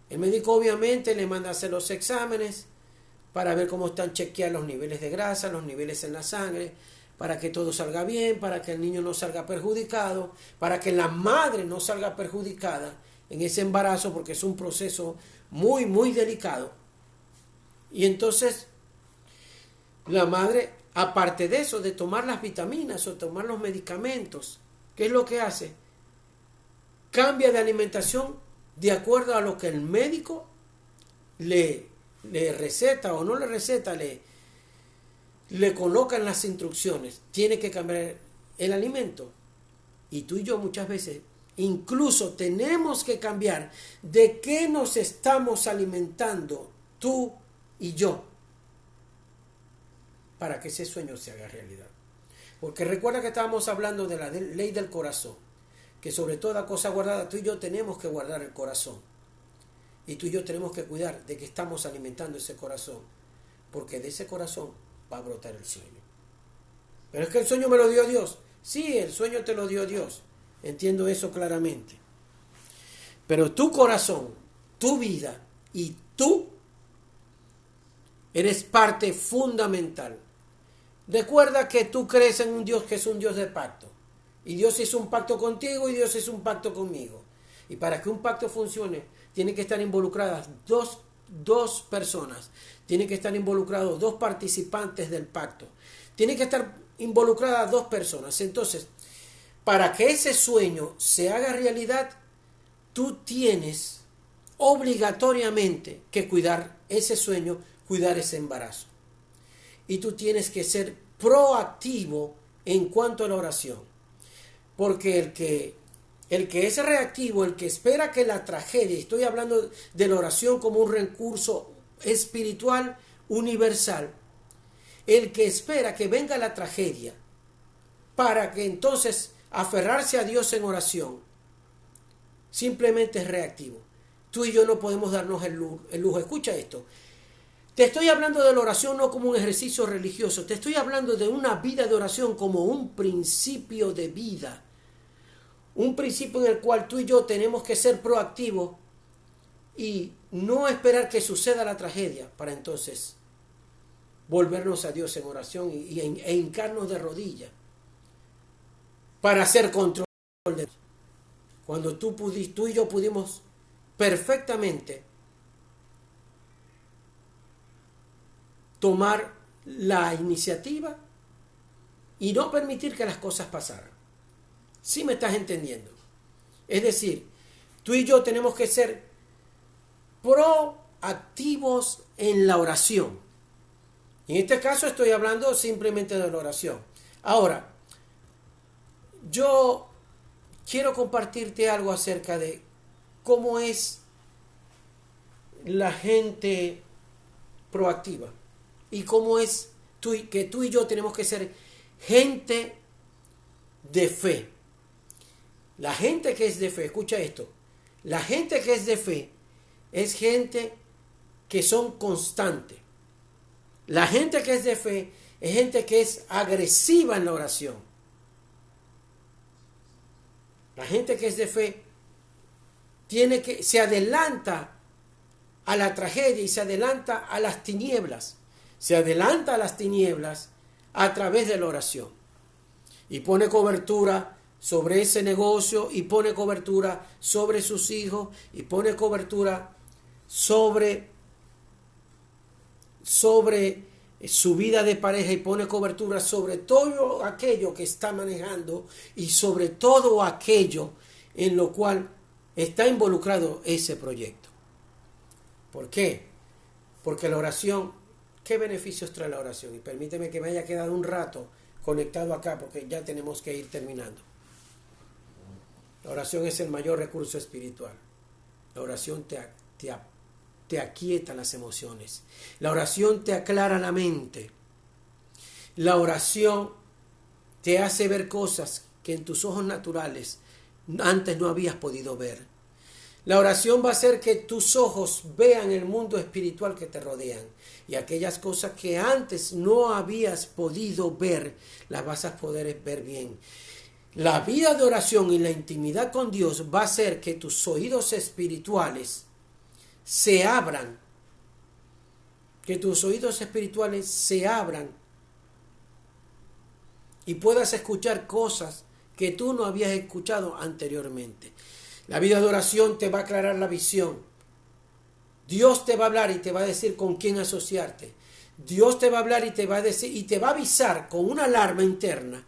El médico obviamente le manda a hacer los exámenes para ver cómo están chequeados los niveles de grasa, los niveles en la sangre, para que todo salga bien, para que el niño no salga perjudicado, para que la madre no salga perjudicada en ese embarazo porque es un proceso muy, muy delicado. Y entonces la madre, aparte de eso, de tomar las vitaminas o tomar los medicamentos, ¿qué es lo que hace? Cambia de alimentación de acuerdo a lo que el médico le receta o no le receta, le coloca en las instrucciones. Tiene que cambiar el alimento. Y tú y yo muchas veces incluso tenemos que cambiar de qué nos estamos alimentando tú y yo para que ese sueño se haga realidad. Porque recuerda que estábamos hablando de la ley del corazón, que sobre toda cosa guardada tú y yo tenemos que guardar el corazón. Y tú y yo tenemos que cuidar de que estamos alimentando ese corazón, porque de ese corazón va a brotar el sueño. Pero es que el sueño me lo dio Dios. Sí, el sueño te lo dio Dios. Entiendo eso claramente. Pero tu corazón, tu vida y tú eres parte fundamental. Recuerda que tú crees en un Dios que es un Dios de pacto. Y Dios hizo un pacto contigo y Dios hizo un pacto conmigo. Y para que un pacto funcione, tienen que estar involucradas dos personas. Tienen que estar involucrados dos participantes del pacto. Tienen que estar involucradas dos personas. Entonces, para que ese sueño se haga realidad, tú tienes obligatoriamente que cuidar ese sueño, cuidar ese embarazo. Y tú tienes que ser proactivo en cuanto a la oración. Porque el que es reactivo, el que espera que la tragedia, estoy hablando de la oración como un recurso espiritual universal, el que espera que venga la tragedia para que entonces aferrarse a Dios en oración, simplemente es reactivo. Tú y yo no podemos darnos el lujo. Escucha esto. Te estoy hablando de la oración no como un ejercicio religioso, te estoy hablando de una vida de oración como un principio de vida. Un principio en el cual tú y yo tenemos que ser proactivos y no esperar que suceda la tragedia para entonces volvernos a Dios en oración e hincarnos de rodillas para hacer control de Dios. Cuando tú y yo pudimos perfectamente tomar la iniciativa y no permitir que las cosas pasaran. ¿Sí me estás entendiendo? Es decir, tú y yo tenemos que ser proactivos en la oración. En este caso estoy hablando simplemente de la oración. Ahora, yo quiero compartirte algo acerca de cómo es la gente proactiva y cómo es que tú y yo tenemos que ser gente de fe. La gente que es de fe, escucha esto, la gente que es de fe es gente que son constantes. La gente que es de fe es gente que es agresiva en la oración. La gente que es de fe se adelanta a la tragedia y se adelanta a las tinieblas. Se adelanta a las tinieblas a través de la oración. Y pone cobertura sobre ese negocio, y pone cobertura sobre sus hijos, y pone cobertura sobre su vida de pareja, y pone cobertura sobre todo aquello que está manejando y sobre todo aquello en lo cual está involucrado ese proyecto. ¿Por qué? Porque la oración, ¿qué beneficios trae la oración? Y permíteme que me haya quedado un rato conectado acá porque ya tenemos que ir terminando. La oración es el mayor recurso espiritual. La oración te aquieta las emociones. La oración te aclara la mente. La oración te hace ver cosas que en tus ojos naturales antes no habías podido ver. La oración va a hacer que tus ojos vean el mundo espiritual que te rodean. Y aquellas cosas que antes no habías podido ver, las vas a poder ver bien. La vida de oración y la intimidad con Dios va a hacer que tus oídos espirituales se abran. Que tus oídos espirituales se abran y puedas escuchar cosas que tú no habías escuchado anteriormente. La vida de oración te va a aclarar la visión. Dios te va a hablar y te va a decir con quién asociarte. Dios te va a hablar y te va a decir y te va a avisar con una alarma interna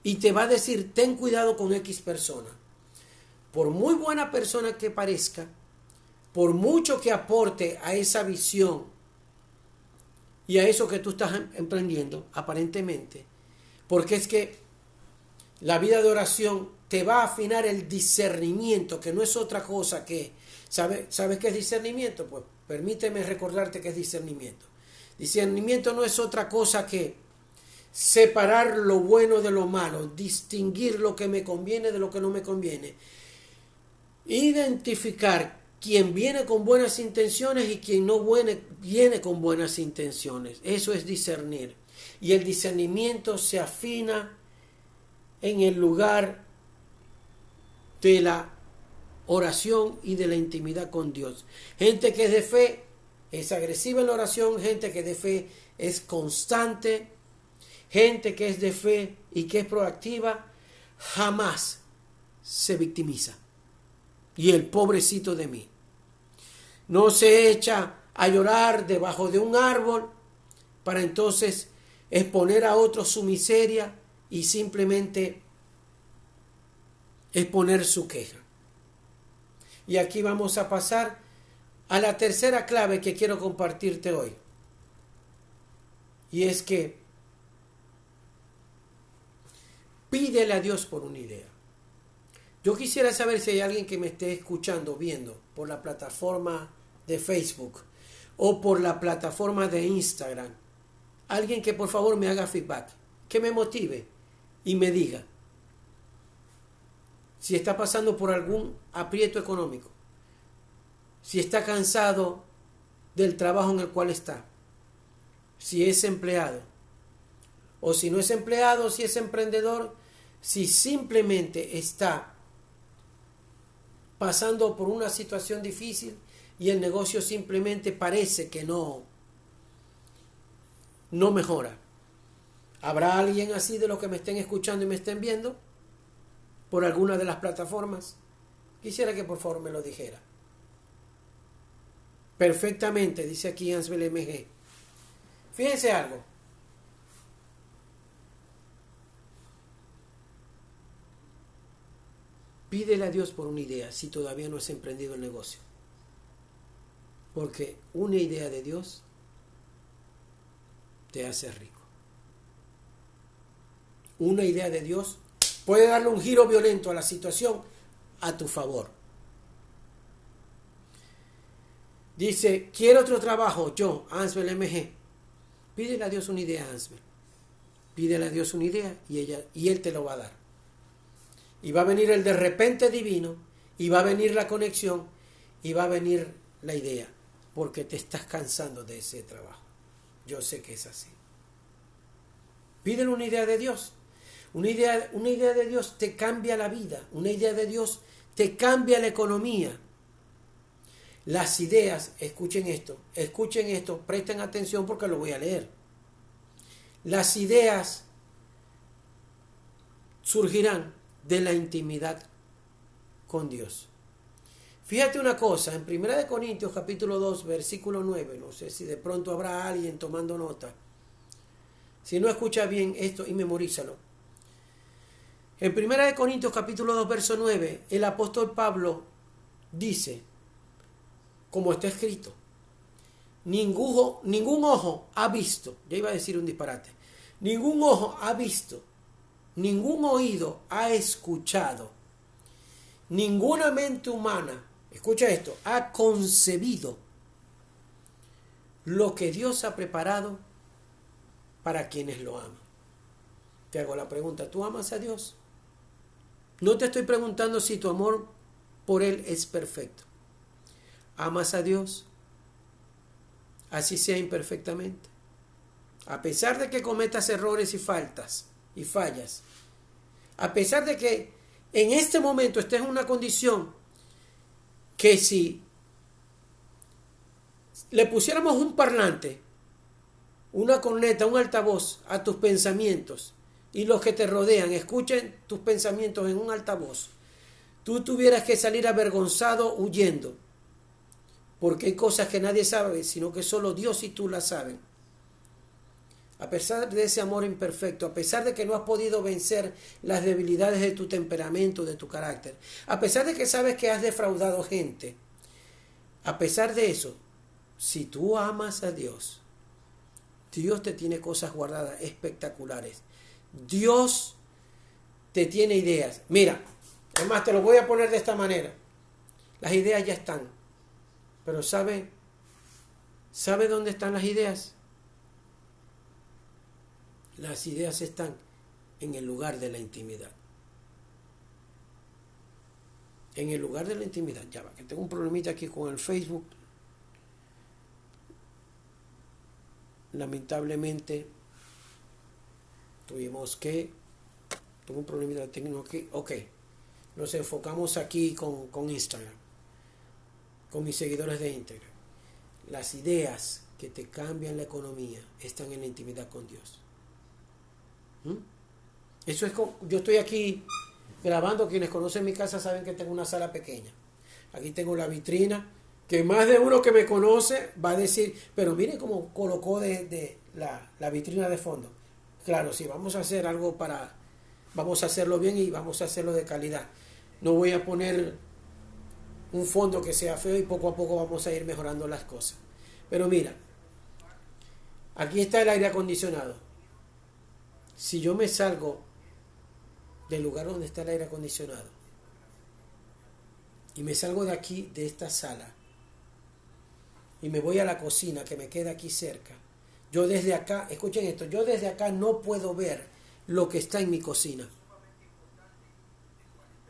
y te va a decir, ten cuidado con X persona. Por muy buena persona que parezca, por mucho que aporte a esa visión y a eso que tú estás emprendiendo, aparentemente, porque es que la vida de oración te va a afinar el discernimiento, que no es otra cosa que, ¿sabes qué es discernimiento? Pues permíteme recordarte qué es discernimiento. Discernimiento no es otra cosa que separar lo bueno de lo malo, distinguir lo que me conviene de lo que no me conviene, identificar quién viene con buenas intenciones y quién no viene con buenas intenciones. Eso es discernir. Y el discernimiento se afina en el lugar de la oración y de la intimidad con Dios. Gente que es de fe es agresiva en la oración, gente que es de fe es constante, gente que es de fe y que es proactiva jamás se victimiza. Y el pobrecito de mí no se echa a llorar debajo de un árbol para entonces exponer a otros su miseria y simplemente exponer su queja. Y aquí vamos a pasar a la tercera clave que quiero compartirte hoy. Y es que pídele a Dios por una idea. Yo quisiera saber si hay alguien que me esté escuchando, viendo por la plataforma de Facebook o por la plataforma de Instagram. Alguien que por favor me haga feedback, que me motive y me diga si está pasando por algún aprieto económico, si está cansado del trabajo en el cual está, si es empleado, o si no es empleado, si es emprendedor, si simplemente está pasando por una situación difícil y el negocio simplemente parece que no mejora. ¿Habrá alguien así de los que me estén escuchando y me estén viendo por alguna de las plataformas? Quisiera que por favor me lo dijera. Perfectamente, dice aquí Ansbel MG. Fíjense algo. Pídele a Dios por una idea si todavía no has emprendido el negocio. Porque una idea de Dios te hace rico. Una idea de Dios puede darle un giro violento a la situación a tu favor. Dice, quiero otro trabajo, yo, Ansbel MG. Pídele a Dios una idea, Ansbel. Pídele a Dios una idea y Él te lo va a dar. Y va a venir el de repente divino, y va a venir la conexión, y va a venir la idea, porque te estás cansando de ese trabajo. Yo sé que es así. Pídele una idea de Dios. Una idea de Dios te cambia la vida. Una idea de Dios te cambia la economía. Las ideas, escuchen esto, presten atención porque lo voy a leer. Las ideas surgirán de la intimidad con Dios. Fíjate una cosa, en 1 Corintios capítulo 2, versículo 9, no sé si de pronto habrá alguien tomando nota. Si no, escucha bien esto y memorízalo. En 1 Corintios capítulo 2, verso 9, el apóstol Pablo dice, como está escrito, ningún ojo ha visto, ya iba a decir un disparate, ningún ojo ha visto, ningún oído ha escuchado, ninguna mente humana, escucha esto, ha concebido lo que Dios ha preparado para quienes lo aman. Te hago la pregunta, ¿tú amas a Dios? No te estoy preguntando si tu amor por Él es perfecto. ¿Amas a Dios? Así sea imperfectamente. A pesar de que cometas errores y fallas, a pesar de que en este momento estés en una condición que si le pusiéramos un parlante, una corneta, un altavoz a tus pensamientos y los que te rodean escuchen tus pensamientos en un altavoz, tú tuvieras que salir avergonzado huyendo, porque hay cosas que nadie sabe, sino que solo Dios y tú las saben. A pesar de ese amor imperfecto, a pesar de que no has podido vencer las debilidades de tu temperamento, de tu carácter, a pesar de que sabes que has defraudado gente, a pesar de eso, si tú amas a Dios, Dios te tiene cosas guardadas espectaculares. Dios te tiene ideas. Mira, además te lo voy a poner de esta manera. Las ideas ya están. Pero ¿sabe dónde están las ideas? Las ideas están en el lugar de la intimidad. En el lugar de la intimidad. Ya va, que tengo un problemita aquí con el Facebook. Lamentablemente tuve un problemita técnico aquí. Ok, nos enfocamos aquí con Instagram, con mis seguidores de Instagram. Las ideas que te cambian la economía están en la intimidad con Dios. Eso es yo estoy aquí grabando. Quienes conocen mi casa saben que tengo una sala pequeña. Aquí tengo la vitrina, que más de uno que me conoce va a decir, pero mire cómo colocó de la vitrina de fondo. Claro, si vamos a hacer algo vamos a hacerlo bien y vamos a hacerlo de calidad. No voy a poner un fondo que sea feo y poco a poco vamos a ir mejorando las cosas. Pero mira, aquí está el aire acondicionado. Si yo me salgo del lugar donde está el aire acondicionado y me salgo de aquí, de esta sala, y me voy a la cocina que me queda aquí cerca, yo desde acá, escuchen esto, yo desde acá no puedo ver lo que está en mi cocina.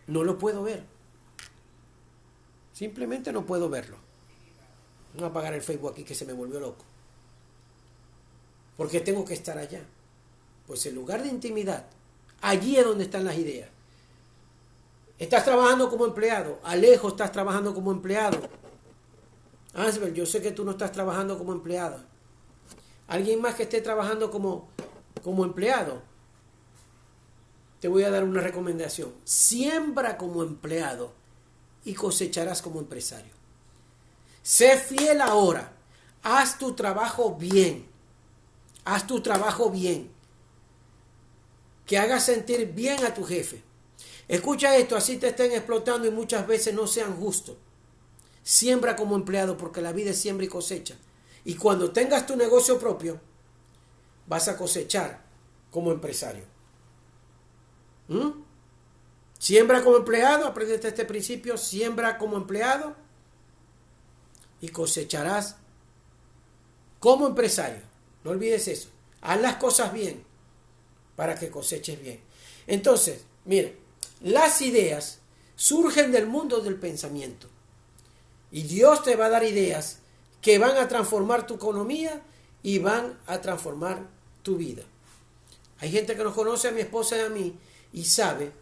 No lo puedo ver. Simplemente no puedo verlo. Voy a apagar el Facebook aquí que se me volvió loco. Porque tengo que estar allá. Pues el lugar de intimidad, allí es donde están las ideas. Estás trabajando como empleado. Alejo, estás trabajando como empleado. Ansbel, yo sé que tú no estás trabajando como empleado. Alguien más que esté trabajando como empleado. Te voy a dar una recomendación. Siembra como empleado y cosecharás como empresario. Sé fiel ahora. Haz tu trabajo bien. Haz tu trabajo bien. Que hagas sentir bien a tu jefe. Escucha esto, así te estén explotando y muchas veces no sean justos. Siembra como empleado porque la vida es siembra y cosecha. Y cuando tengas tu negocio propio, vas a cosechar como empresario. Siembra como empleado, aprendete este principio, siembra como empleado y cosecharás como empresario. No olvides eso. Haz las cosas bien para que coseches bien. Entonces, mira, las ideas surgen del mundo del pensamiento. Y Dios te va a dar ideas que van a transformar tu economía y van a transformar tu vida. Hay gente que nos conoce, a mi esposa y a mí, y sabe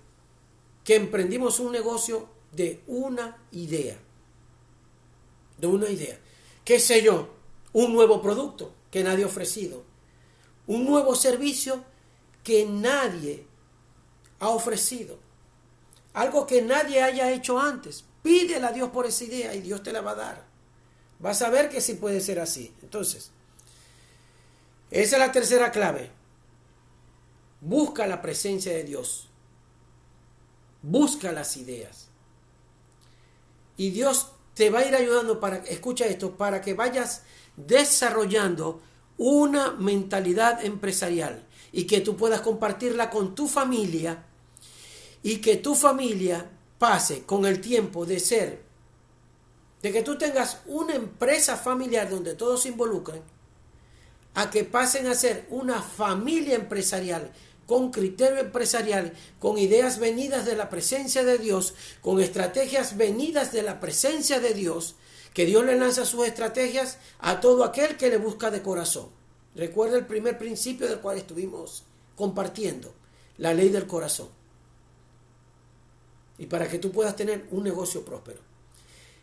que emprendimos un negocio de una idea. De una idea. ¿Qué sé yo? Un nuevo producto que nadie ha ofrecido. Un nuevo servicio que nadie ha ofrecido. Algo que nadie haya hecho antes. Pídele a Dios por esa idea y Dios te la va a dar. Vas a ver que sí puede ser así. Entonces, esa es la tercera clave. Busca la presencia de Dios. Busca las ideas. Y Dios te va a ir ayudando escucha esto, para que vayas desarrollando una mentalidad empresarial y que tú puedas compartirla con tu familia y que tu familia pase con el tiempo de que tú tengas una empresa familiar donde todos se involucren, a que pasen a ser una familia empresarial con criterio empresarial, con ideas venidas de la presencia de Dios, con estrategias venidas de la presencia de Dios, que Dios le lanza sus estrategias a todo aquel que le busca de corazón. Recuerda el primer principio del cual estuvimos compartiendo, la ley del corazón. Y para que tú puedas tener un negocio próspero.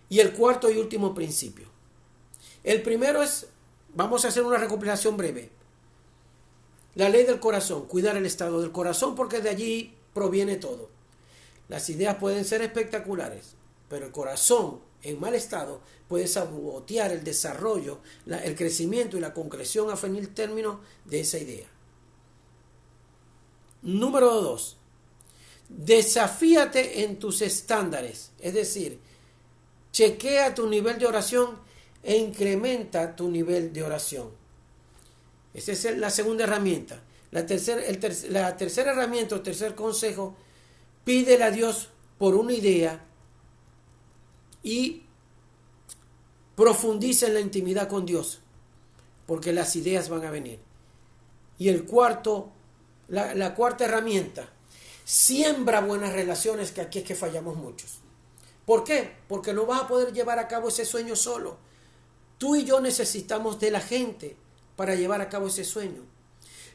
Y el cuarto y último principio. El primero es, vamos a hacer una recopilación breve. La ley del corazón, cuidar el estado del corazón porque de allí proviene todo. Las ideas pueden ser espectaculares, pero el corazón en mal estado puede sabotear el desarrollo, el crecimiento y la concreción a fin término de esa idea. Número 2. Desafíate en tus estándares, es decir, chequea tu nivel de oración e incrementa tu nivel de oración. Esa es la segunda herramienta. La tercera herramienta o tercer consejo, pídele a Dios por una idea y profundiza en la intimidad con Dios, porque las ideas van a venir. Y la cuarta herramienta, siembra buenas relaciones, que aquí es que fallamos muchos. ¿Por qué? Porque no vas a poder llevar a cabo ese sueño solo. Tú y yo necesitamos de la gente para llevar a cabo ese sueño.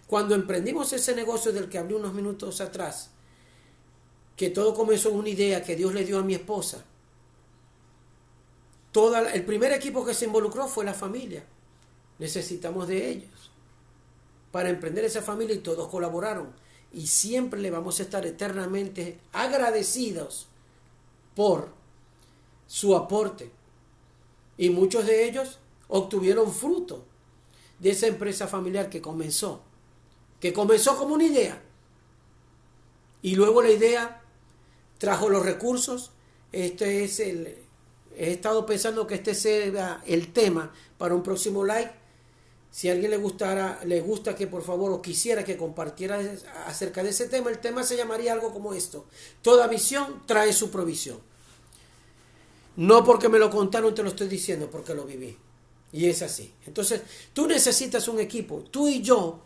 Cuando emprendimos ese negocio del que hablé unos minutos atrás, que todo comenzó en una idea que Dios le dio a mi esposa, el primer equipo que se involucró fue la familia. Necesitamos de ellos para emprender esa familia y todos colaboraron. Y siempre le vamos a estar eternamente agradecidos por su aporte. Y muchos de ellos obtuvieron fruto de esa empresa familiar que comenzó como una idea. Y luego la idea trajo los recursos. He estado pensando que este sea el tema para un próximo live. Si a alguien le gusta que por favor o quisiera que compartiera acerca de ese tema, el tema se llamaría algo como esto: toda visión trae su provisión. No porque me lo contaron te lo estoy diciendo, porque lo viví. Y es así. Entonces, tú necesitas un equipo. Tú y yo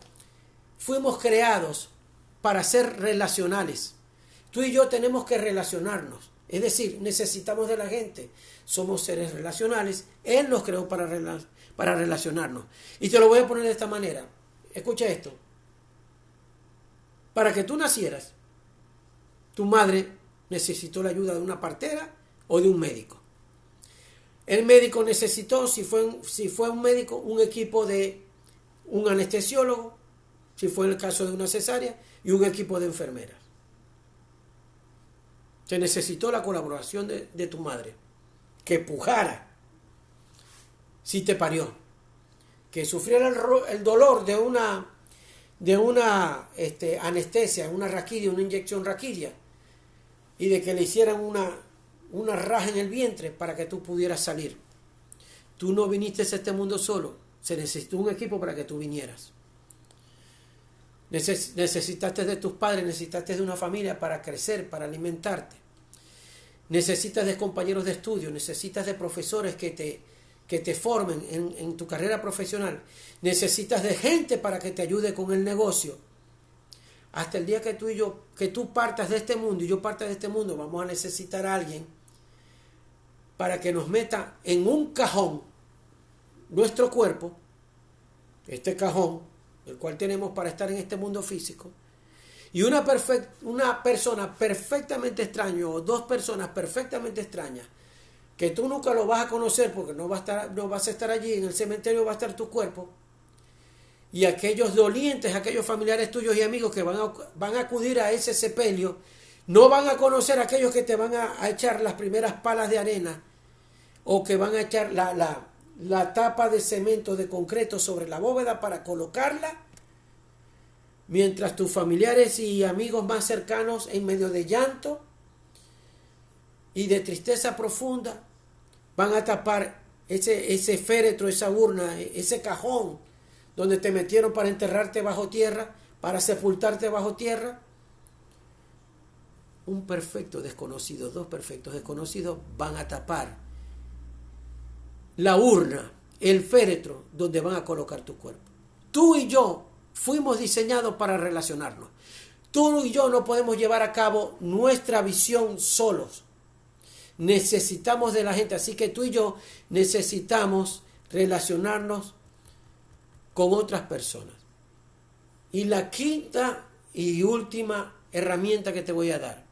fuimos creados para ser relacionales. Tú y yo tenemos que relacionarnos. Es decir, necesitamos de la gente. Somos seres relacionales. Él nos creó para relacionarnos. Y te lo voy a poner de esta manera. Escucha esto. Para que tú nacieras, tu madre necesitó la ayuda de una partera o de un médico. El médico necesitó, si fue un médico, un equipo de un anestesiólogo, si fue el caso de una cesárea, y un equipo de enfermeras. Se necesitó la colaboración de tu madre, que pujara si te parió, que sufriera el dolor de una anestesia, una raquidia, una inyección raquidia, y de que le hicieran una raja en el vientre para que tú pudieras salir. Tú no viniste a este mundo solo, se necesitó un equipo para que tú vinieras. Necesitaste de tus padres, necesitaste de una familia para crecer, para alimentarte. Necesitas de compañeros de estudio, necesitas de profesores que te formen en tu carrera profesional. Necesitas de gente para que te ayude con el negocio. Hasta el día que tú partas de este mundo y yo parta de este mundo, vamos a necesitar a alguien para que nos meta en un cajón nuestro cuerpo, este cajón, el cual tenemos para estar en este mundo físico, y una persona perfectamente extraña o dos personas perfectamente extrañas que tú nunca lo vas a conocer porque no vas a estar allí, en el cementerio va a estar tu cuerpo, y aquellos dolientes, aquellos familiares tuyos y amigos que van a acudir a ese sepelio, no van a conocer a aquellos que te van a echar las primeras palas de arena o que van a echar la tapa de cemento, de concreto sobre la bóveda para colocarla, mientras tus familiares y amigos más cercanos, en medio de llanto y de tristeza profunda, van a tapar ese féretro, esa urna, ese cajón donde te metieron para enterrarte bajo tierra, para sepultarte bajo tierra. Un perfecto desconocido, dos perfectos desconocidos van a tapar la urna, el féretro donde van a colocar tu cuerpo. Tú y yo fuimos diseñados para relacionarnos. Tú y yo no podemos llevar a cabo nuestra visión solos. Necesitamos de la gente, así que tú y yo necesitamos relacionarnos con otras personas. Y la quinta y última herramienta que te voy a dar: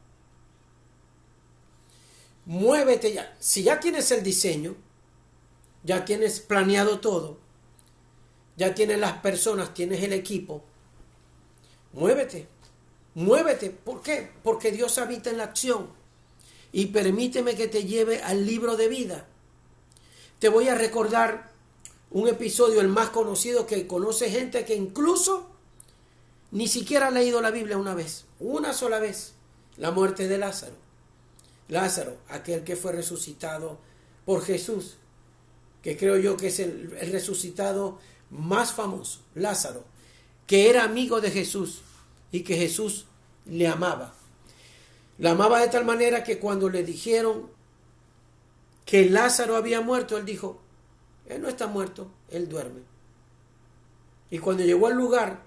muévete ya. Si ya tienes el diseño, ya tienes planeado todo, ya tienes las personas, tienes el equipo, muévete. Muévete. ¿Por qué? Porque Dios habita en la acción. Y permíteme que te lleve al libro de vida. Te voy a recordar un episodio, el más conocido, que conoce gente que incluso ni siquiera ha leído la Biblia una sola vez. La muerte de Lázaro. Lázaro, aquel que fue resucitado por Jesús, que creo yo que es el resucitado más famoso. Lázaro, que era amigo de Jesús y que Jesús le amaba. La amaba de tal manera que cuando le dijeron que Lázaro había muerto, él dijo, él no está muerto, él duerme. Y cuando llegó al lugar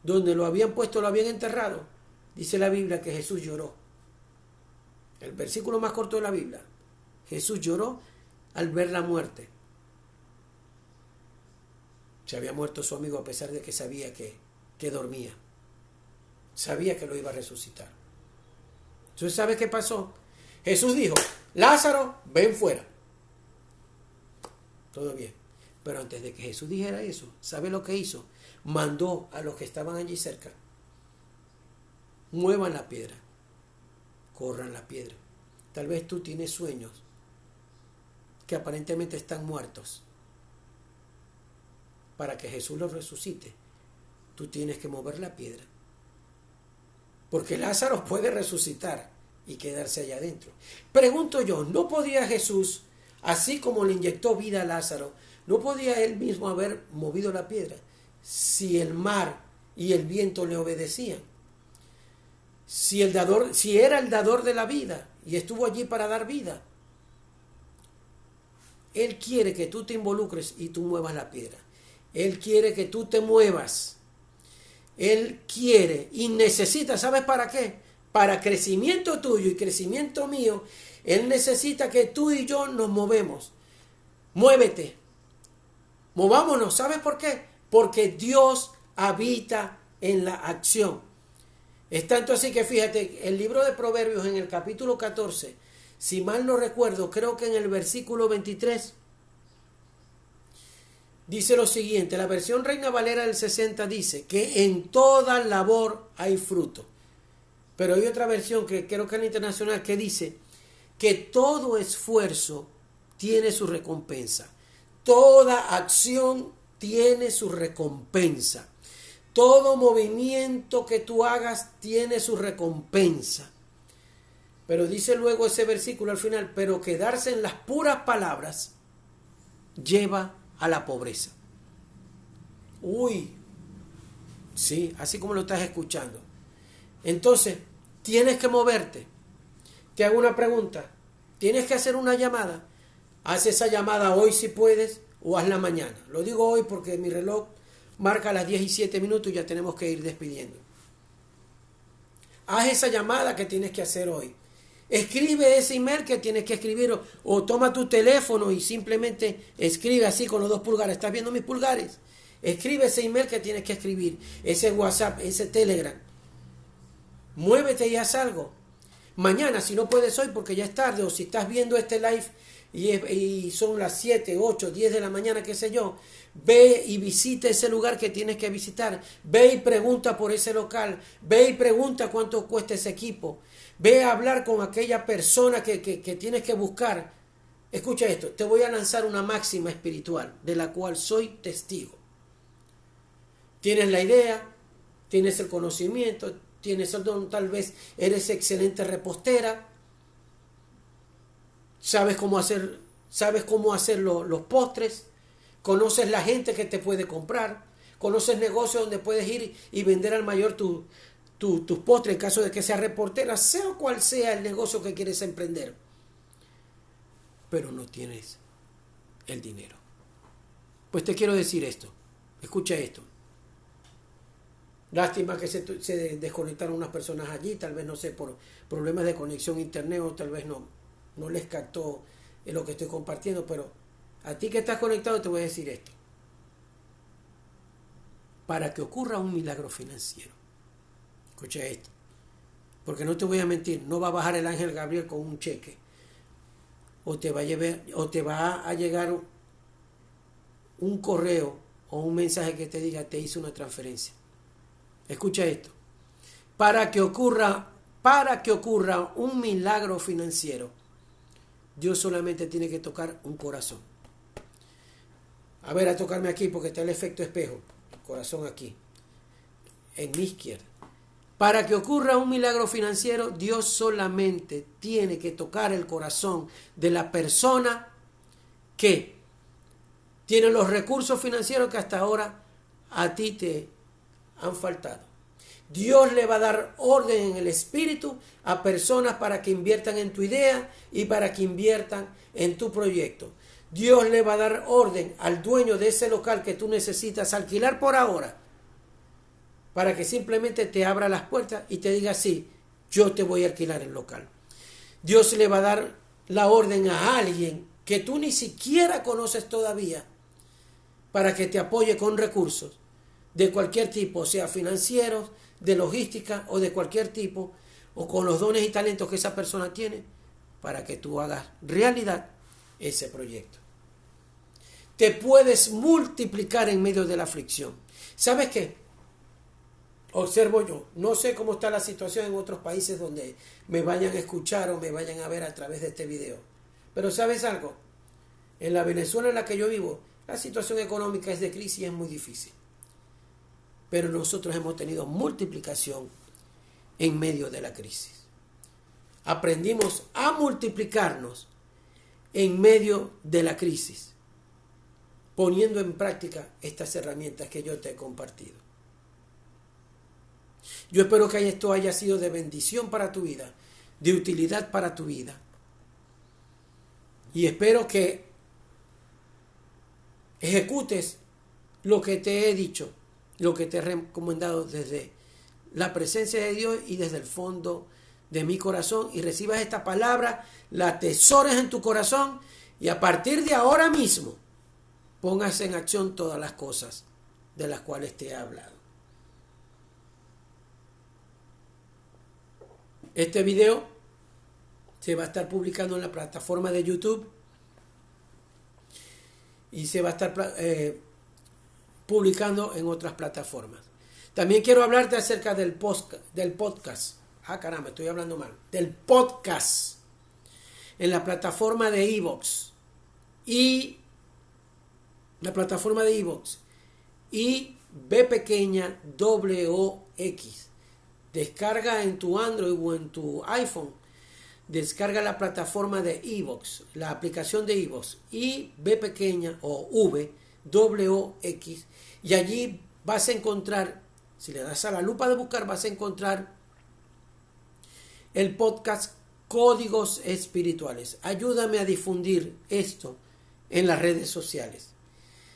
donde lo habían puesto, lo habían enterrado, dice la Biblia que Jesús lloró. El versículo más corto de la Biblia. Jesús lloró al ver la muerte. Se había muerto su amigo a pesar de que sabía que dormía. Sabía que lo iba a resucitar. Entonces, ¿sabe qué pasó? Jesús dijo, Lázaro, ven fuera. Todo bien. Pero antes de que Jesús dijera eso, ¿sabe lo que hizo? Mandó a los que estaban allí cerca. Muevan la piedra. Corran la piedra. Tal vez tú tienes sueños que aparentemente están muertos. Para que Jesús los resucite, tú tienes que mover la piedra. Porque Lázaro puede resucitar y quedarse allá adentro. Pregunto yo, ¿no podía Jesús, así como le inyectó vida a Lázaro, no podía él mismo haber movido la piedra si el mar y el viento le obedecían? Si era el dador de la vida y estuvo allí para dar vida. Él quiere que tú te involucres y tú muevas la piedra. Él quiere que tú te muevas. Él quiere y necesita, ¿sabes para qué? Para crecimiento tuyo y crecimiento mío, Él necesita que tú y yo nos movemos. Muévete. Movámonos, ¿sabes por qué? Porque Dios habita en la acción. Es tanto así que fíjate, el libro de Proverbios en el capítulo 14, si mal no recuerdo, creo que en el versículo 23, dice lo siguiente, la versión Reina Valera del 60 dice que en toda labor hay fruto. Pero hay otra versión que creo que es la internacional que dice que todo esfuerzo tiene su recompensa. Toda acción tiene su recompensa. Todo movimiento que tú hagas tiene su recompensa. Pero dice luego ese versículo al final, pero quedarse en las puras palabras lleva a la pobreza. Uy, sí, así como lo estás escuchando. Entonces, tienes que moverte. Te hago una pregunta. Tienes que hacer una llamada. Haz esa llamada hoy si puedes o hazla mañana. Lo digo hoy porque mi reloj marca las 17 minutos y ya tenemos que ir despidiendo. Haz esa llamada que tienes que hacer hoy. Escribe ese email que tienes que escribir o toma tu teléfono y simplemente escribe así con los 2 pulgares. ¿Estás viendo mis pulgares? Escribe ese email que tienes que escribir, ese WhatsApp, ese Telegram. Muévete y haz algo. Mañana, si no puedes hoy porque ya es tarde, o si estás viendo este live y son las 7, 8, 10 de la mañana, qué sé yo, ve y visita ese lugar que tienes que visitar. Ve y pregunta por ese local. Ve y pregunta cuánto cuesta ese equipo. Ve a hablar con aquella persona que tienes que buscar. Escucha esto, te voy a lanzar una máxima espiritual de la cual soy testigo. Tienes la idea, tienes el conocimiento, tienes el don, tal vez eres excelente repostera, sabes cómo hacer los postres, conoces la gente que te puede comprar, conoces negocios donde puedes ir y vender al mayor tus postres en caso de que sea reportera, sea cual sea el negocio que quieres emprender, pero no tienes el dinero. Pues te quiero decir esto, escucha esto. Lástima que se desconectaron unas personas allí, tal vez no sé, por problemas de conexión a internet o tal vez no les captó lo que estoy compartiendo, pero a ti que estás conectado te voy a decir esto. Para que ocurra un milagro financiero, escucha esto, porque no te voy a mentir, no va a bajar el ángel Gabriel con un cheque, o te va a llegar un correo o un mensaje que te diga te hice una transferencia. Escucha esto. para que ocurra un milagro financiero, Dios solamente tiene que tocar un corazón. A ver, a tocarme aquí porque está el efecto espejo. Corazón aquí, en mi izquierda. Para que ocurra un milagro financiero, Dios solamente tiene que tocar el corazón de la persona que tiene los recursos financieros que hasta ahora a ti te han faltado. Dios le va a dar orden en el espíritu a personas para que inviertan en tu idea y para que inviertan en tu proyecto. Dios le va a dar orden al dueño de ese local que tú necesitas alquilar por ahora, para que simplemente te abra las puertas y te diga, sí, yo te voy a alquilar el local. Dios le va a dar la orden a alguien que tú ni siquiera conoces todavía, para que te apoye con recursos de cualquier tipo, sea financieros, de logística o de cualquier tipo, o con los dones y talentos que esa persona tiene, para que tú hagas realidad ese proyecto. Te puedes multiplicar en medio de la aflicción. ¿Sabes qué? Observo yo, no sé cómo está la situación en otros países donde me vayan a escuchar o me vayan a ver a través de este video, pero ¿sabes algo? En la Venezuela en la que yo vivo, la situación económica es de crisis y es muy difícil. Pero nosotros hemos tenido multiplicación en medio de la crisis. Aprendimos a multiplicarnos en medio de la crisis, poniendo en práctica estas herramientas que yo te he compartido. Yo espero que esto haya sido de bendición para tu vida, de utilidad para tu vida. Y espero que ejecutes lo que te he dicho, lo que te he recomendado desde la presencia de Dios y desde el fondo de mi corazón, y recibas esta palabra, la atesores en tu corazón y a partir de ahora mismo pongas en acción todas las cosas de las cuales te he hablado. Este video se va a estar publicando en la plataforma de YouTube y se va a estar publicando en otras plataformas. También quiero hablarte acerca del podcast. Ah, caramba, estoy hablando mal. Del podcast en la plataforma de iVoox y la plataforma de iVoox y B pequeña WOX. Descarga en tu Android o en tu iPhone. Descarga la plataforma de iVoox, la aplicación de iVoox y B pequeña o WOX, y allí vas a encontrar, si le das a la lupa de buscar, vas a encontrar el podcast Códigos Espirituales. Ayúdame a difundir esto en las redes sociales.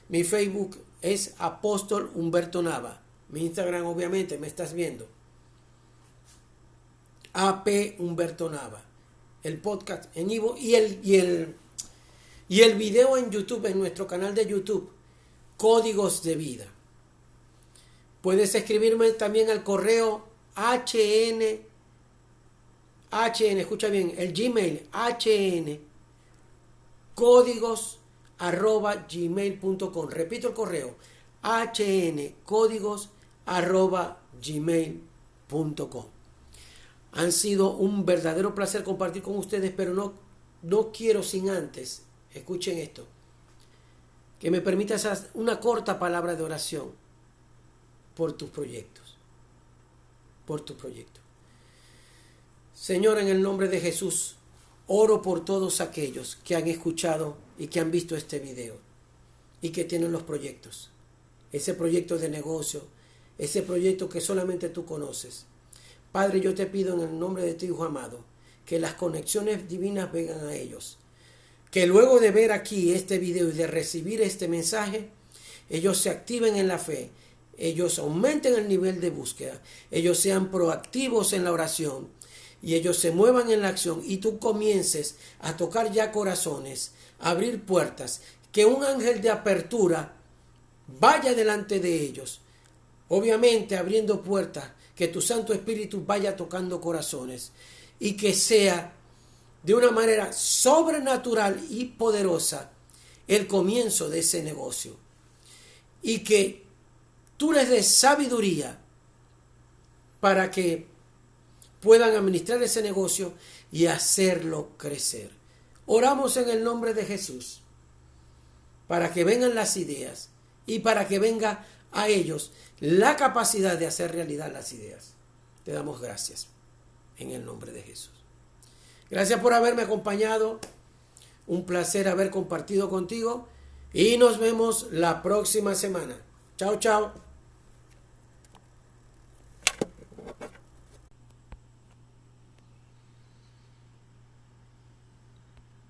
Mi Facebook es Apóstol Humberto Nava. Mi Instagram, obviamente, me estás viendo. AP Humberto Nava. El podcast en Ivo y el video en YouTube, en nuestro canal de YouTube, Códigos de Vida. Puedes escribirme también al correo HN, escucha bien, el Gmail, HN, códigos@gmail.com. Repito el correo, HN, códigos@gmail.com. Han sido un verdadero placer compartir con ustedes, pero no quiero sin antes, escuchen esto, que me permitas hacer una corta palabra de oración por tus proyectos. Por tus proyectos. Señor, en el nombre de Jesús, oro por todos aquellos que han escuchado y que han visto este video y que tienen los proyectos. Ese proyecto de negocio, ese proyecto que solamente tú conoces. Padre, yo te pido en el nombre de tu Hijo amado, que las conexiones divinas vengan a ellos. Que luego de ver aquí este video y de recibir este mensaje, ellos se activen en la fe, ellos aumenten el nivel de búsqueda, ellos sean proactivos en la oración y ellos se muevan en la acción y tú comiences a tocar ya corazones, a abrir puertas, que un ángel de apertura vaya delante de ellos, obviamente abriendo puertas, que tu Santo Espíritu vaya tocando corazones y que sea de una manera sobrenatural y poderosa el comienzo de ese negocio. Y que tú les des sabiduría para que puedan administrar ese negocio y hacerlo crecer. Oramos en el nombre de Jesús para que vengan las ideas y para que venga a ellos la capacidad de hacer realidad las ideas. Te damos gracias en el nombre de Jesús. Gracias por haberme acompañado. Un placer haber compartido contigo y nos vemos la próxima semana. Chao, chao.